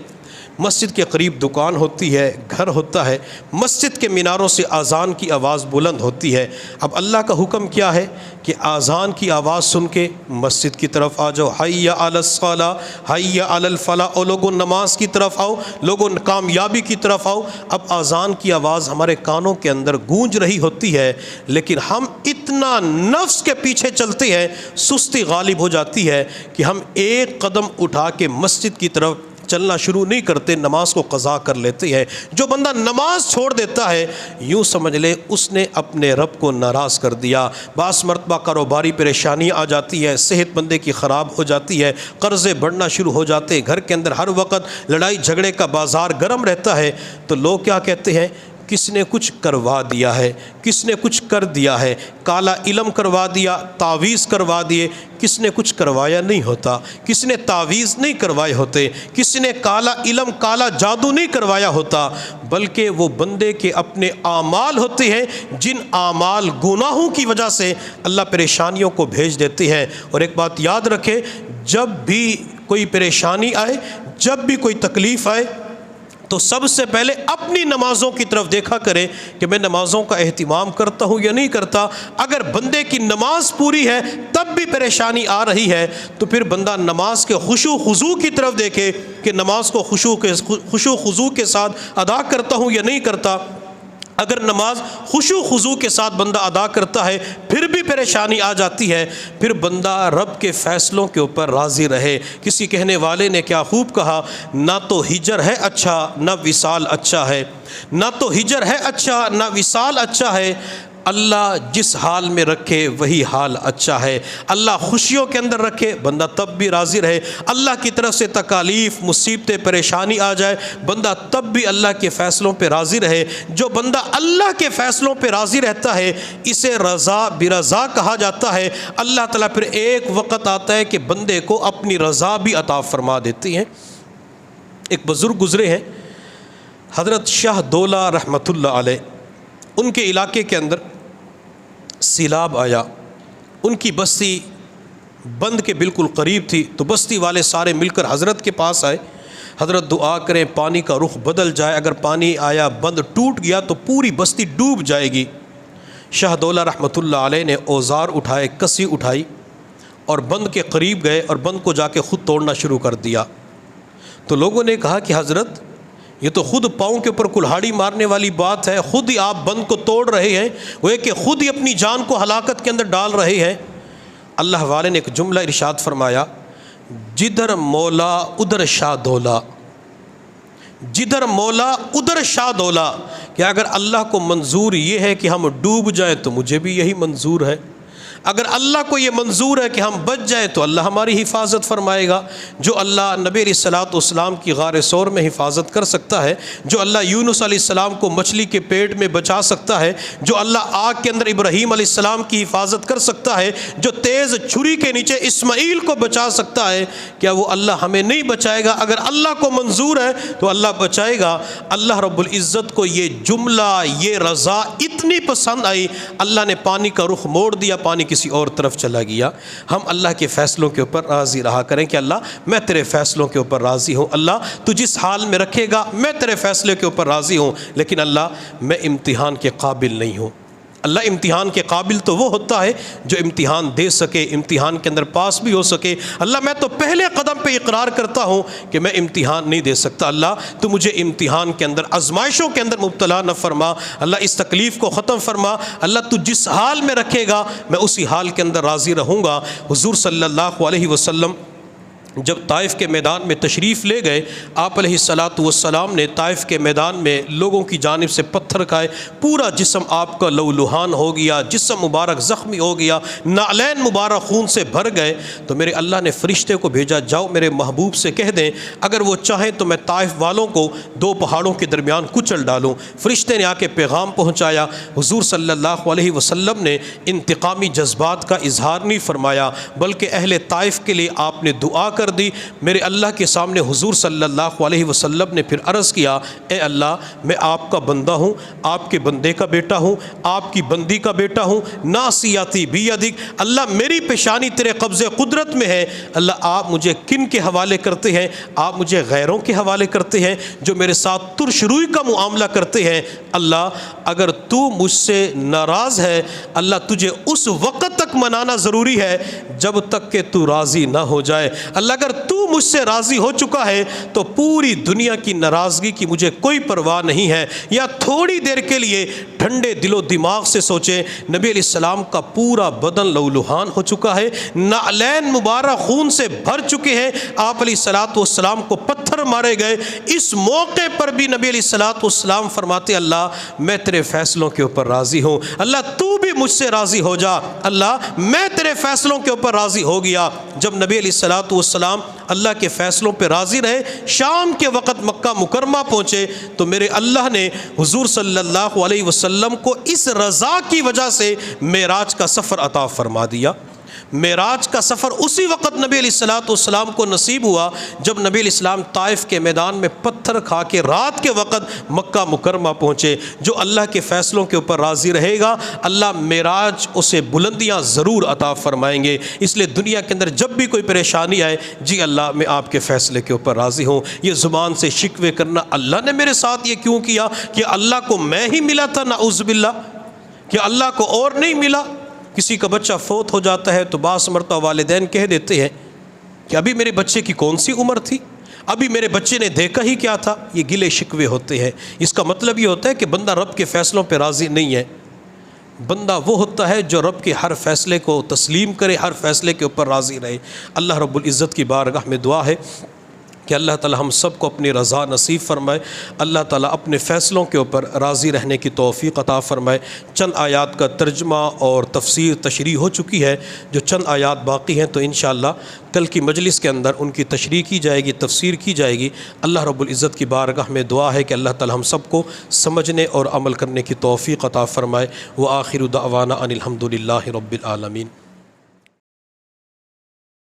مسجد کے قریب دکان ہوتی ہے، گھر ہوتا ہے، مسجد کے میناروں سے اذان کی آواز بلند ہوتی ہے۔ اب اللہ کا حکم کیا ہے کہ اذان کی آواز سن کے مسجد کی طرف آ جاؤ، حی علی الصلاۃ حی علی الفلاح، او لوگوں نماز کی طرف آؤ، لوگوں کامیابی کی طرف آؤ۔ اب اذان کی آواز ہمارے کانوں کے اندر گونج رہی ہوتی ہے، لیکن ہم اتنا نفس کے پیچھے چلتے ہیں، سستی غالب ہو جاتی ہے کہ ہم ایک قدم اٹھا کے مسجد کی طرف چلنا شروع نہیں کرتے، نماز کو قضا کر لیتے ہیں۔ جو بندہ نماز چھوڑ دیتا ہے یوں سمجھ لے اس نے اپنے رب کو ناراض کر دیا۔ بعض مرتبہ کاروباری پریشانی آ جاتی ہے، صحت بندے کی خراب ہو جاتی ہے، قرضے بڑھنا شروع ہو جاتے ہیں، گھر کے اندر ہر وقت لڑائی جھگڑے کا بازار گرم رہتا ہے، تو لوگ کیا کہتے ہیں؟ کس نے کچھ کروا دیا ہے، کس نے کچھ کر دیا ہے، کالا علم کروا دیا، تعویذ کروا دیے۔ کس نے کچھ کروایا نہیں ہوتا، کس نے تعویذ نہیں کروائے ہوتے، کس نے کالا علم کالا جادو نہیں کروایا ہوتا، بلکہ وہ بندے کے اپنے اعمال ہوتے ہیں، جن اعمال گناہوں کی وجہ سے اللہ پریشانیوں کو بھیج دیتے ہیں۔ اور ایک بات یاد رکھے، جب بھی کوئی پریشانی آئے، جب بھی کوئی تکلیف آئے، تو سب سے پہلے اپنی نمازوں کی طرف دیکھا کرے کہ میں نمازوں کا اہتمام کرتا ہوں یا نہیں کرتا۔ اگر بندے کی نماز پوری ہے تب بھی پریشانی آ رہی ہے تو پھر بندہ نماز کے خشوع خضوع کی طرف دیکھے کہ نماز کو خشوع خضوع کے ساتھ ادا کرتا ہوں یا نہیں کرتا۔ اگر نماز خشوع خضوع کے ساتھ بندہ ادا کرتا ہے پھر بھی پریشانی آ جاتی ہے، پھر بندہ رب کے فیصلوں کے اوپر راضی رہے۔ کسی کہنے والے نے کیا خوب کہا، نہ تو ہجر ہے اچھا نہ وصال اچھا ہے، نہ تو ہجر ہے اچھا نہ وصال اچھا ہے، اللہ جس حال میں رکھے وہی حال اچھا ہے۔ اللہ خوشیوں کے اندر رکھے بندہ تب بھی راضی رہے، اللہ کی طرف سے تکالیف مصیبتیں پریشانی آ جائے بندہ تب بھی اللہ کے فیصلوں پہ راضی رہے۔ جو بندہ اللہ کے فیصلوں پہ راضی رہتا ہے اسے رضا برضا کہا جاتا ہے۔ اللہ تعالیٰ پھر ایک وقت آتا ہے کہ بندے کو اپنی رضا بھی عطا فرما دیتی ہیں۔ ایک بزرگ گزرے ہیں حضرت شاہ دولہ رحمۃ اللہ علیہ، ان کے علاقے کے اندر سیلاب آیا، ان کی بستی بند کے بالکل قریب تھی، تو بستی والے سارے مل کر حضرت کے پاس آئے، حضرت دعا کریں پانی کا رخ بدل جائے، اگر پانی آیا بند ٹوٹ گیا تو پوری بستی ڈوب جائے گی۔ شاہ دولہ رحمۃ اللہ علیہ نے اوزار اٹھائے، کسی اٹھائی اور بند کے قریب گئے اور بند کو جا کے خود توڑنا شروع کر دیا۔ تو لوگوں نے کہا کہ حضرت یہ تو خود پاؤں کے اوپر کلہاڑی مارنے والی بات ہے، خود ہی آپ بند کو توڑ رہے ہیں، وہ کہ خود ہی اپنی جان کو ہلاکت کے اندر ڈال رہے ہیں۔ اللہ والے نے ایک جملہ ارشاد فرمایا، جدھر مولا ادھر شاہ دولا، جدھر مولا ادھر شاہ دولا، کہ اگر اللہ کو منظور یہ ہے کہ ہم ڈوب جائیں تو مجھے بھی یہی منظور ہے، اگر اللہ کو یہ منظور ہے کہ ہم بچ جائیں تو اللہ ہماری حفاظت فرمائے گا۔ جو اللہ نبی علیہ الصلوۃ والسلام کی غار ثور میں حفاظت کر سکتا ہے، جو اللہ یونس علیہ السلام کو مچھلی کے پیٹ میں بچا سکتا ہے، جو اللہ آگ کے اندر ابراہیم علیہ السلام کی حفاظت کر سکتا ہے، جو تیز چھری کے نیچے اسماعیل کو بچا سکتا ہے، کیا وہ اللہ ہمیں نہیں بچائے گا؟ اگر اللہ کو منظور ہے تو اللہ بچائے گا۔ اللہ رب العزت کو یہ جملہ، یہ رضا اتنی پسند آئی، اللہ نے پانی کا رخ موڑ دیا، پانی کسی اور طرف چلا گیا۔ ہم اللہ کے فیصلوں کے اوپر راضی رہا کریں کہ اللہ میں تیرے فیصلوں کے اوپر راضی ہوں، اللہ تو جس حال میں رکھے گا میں تیرے فیصلے کے اوپر راضی ہوں، لیکن اللہ میں امتحان کے قابل نہیں ہوں۔ اللہ امتحان کے قابل تو وہ ہوتا ہے جو امتحان دے سکے، امتحان کے اندر پاس بھی ہو سکے۔ اللہ میں تو پہلے قدم پہ اقرار کرتا ہوں کہ میں امتحان نہیں دے سکتا، اللہ تو مجھے امتحان کے اندر، آزمائشوں کے اندر مبتلا نہ فرما، اللہ اس تکلیف کو ختم فرما، اللہ تو جس حال میں رکھے گا میں اسی حال کے اندر راضی رہوں گا۔ حضور صلی اللہ علیہ وسلم جب طائف کے میدان میں تشریف لے گئے، آپ علیہ الصلاۃ والسلام نے طائف کے میدان میں لوگوں کی جانب سے پتھر کھائے، پورا جسم آپ کا لہولہان ہو گیا، جسم مبارک زخمی ہو گیا، نعلین مبارک خون سے بھر گئے۔ تو میرے اللہ نے فرشتے کو بھیجا، جاؤ میرے محبوب سے کہہ دیں اگر وہ چاہیں تو میں طائف والوں کو دو پہاڑوں کے درمیان کچل ڈالوں۔ فرشتے نے آ کے پیغام پہنچایا۔ حضور صلی اللہ علیہ وسلم نے انتقامی جذبات کا اظہار نہیں فرمایا، بلکہ اہل طائف کے لیے آپ نے دعا کر دی۔ میرے اللہ کے سامنے حضور صلی اللہ علیہ وسلم نے پھر عرض کیا، اے اللہ میں آپ کا بندہ ہوں، آپ کے بندے کا بیٹا ہوں، آپ کی بندی کا بیٹا ہوں، ناصیاتی بیدک، اللہ میری پیشانی تیرے قبضے قدرت میں ہے، اللہ آپ مجھے کن کے حوالے کرتے ہیں؟ آپ مجھے غیروں کے حوالے کرتے ہیں جو میرے ساتھ ترش روئی کا معاملہ کرتے ہیں۔ اللہ اگر تو مجھ سے ناراض ہے، اللہ تجھے اس وقت تک منانا ضروری ہے جب تک کہ تو راضی نہ ہو جائے۔ اللہ اگر تو مجھ سے راضی ہو چکا ہے تو پوری دنیا کی ناراضگی کی مجھے کوئی پرواہ نہیں ہے۔ یا تھوڑی دیر کے لیے ٹھنڈے دل و دماغ سے سوچیں، نبی علیہ السلام کا پورا بدن لہولہان ہو چکا ہے، نعلین مبارک خون سے بھر چکے ہیں، آپ علیہ الصلوۃ والسلام کو پتھر مارے گئے۔ اس موقع پر بھی نبی علیہ الصلوۃ والسلام فرماتے، اللہ میں تیرے فیصلوں کے اوپر راضی ہوں، اللہ تو بھی مجھ سے راضی ہو جا، اللہ میں تیرے فیصلوں کے اوپر راضی ہو گیا۔ جب نبی علیہ الصلوۃ والسلام اللہ کے فیصلوں پہ راضی رہے، شام کے وقت مکہ مکرمہ پہنچے تو میرے اللہ نے حضور صلی اللہ علیہ وسلم کو اس رضا کی وجہ سے معراج کا سفر عطا فرما دیا۔ معراج کا سفر اسی وقت نبی علیہ الصلوۃ والسلام کو نصیب ہوا جب نبی علیہ السلام طائف کے میدان میں پتھر کھا کے رات کے وقت مکہ مکرمہ پہنچے۔ جو اللہ کے فیصلوں کے اوپر راضی رہے گا اللہ معراج اسے بلندیاں ضرور عطا فرمائیں گے۔ اس لیے دنیا کے اندر جب بھی کوئی پریشانی آئے، جی اللہ میں آپ کے فیصلے کے اوپر راضی ہوں، یہ زبان سے شکوے کرنا اللہ نے میرے ساتھ یہ کیوں کیا، کہ اللہ کو میں ہی ملا تھا نعوذ باللہ، کہ اللہ کو اور نہیں ملا۔ کسی کا بچہ فوت ہو جاتا ہے تو بعض مرتبہ والدین کہہ دیتے ہیں کہ ابھی میرے بچے کی کون سی عمر تھی، ابھی میرے بچے نے دیکھا ہی کیا تھا۔ یہ گلے شکوے ہوتے ہیں، اس کا مطلب یہ ہوتا ہے کہ بندہ رب کے فیصلوں پہ راضی نہیں ہے۔ بندہ وہ ہوتا ہے جو رب کے ہر فیصلے کو تسلیم کرے، ہر فیصلے کے اوپر راضی رہے۔ اللہ رب العزت کی بارگاہ میں دعا ہے کہ اللہ تعالی ہم سب کو اپنی رضا نصیب فرمائے، اللہ تعالی اپنے فیصلوں کے اوپر راضی رہنے کی توفیق عطا فرمائے۔ چند آیات کا ترجمہ اور تفسیر تشریح ہو چکی ہے، جو چند آیات باقی ہیں تو انشاءاللہ کل کی مجلس کے اندر ان کی تشریح کی جائے گی، تفسیر کی جائے گی۔ اللہ رب العزت کی بارگاہ میں دعا ہے کہ اللہ تعالی ہم سب کو سمجھنے اور عمل کرنے کی توفیق عطا فرمائے۔ وآخر دعوانا ان الحمد للہ رب العالمین۔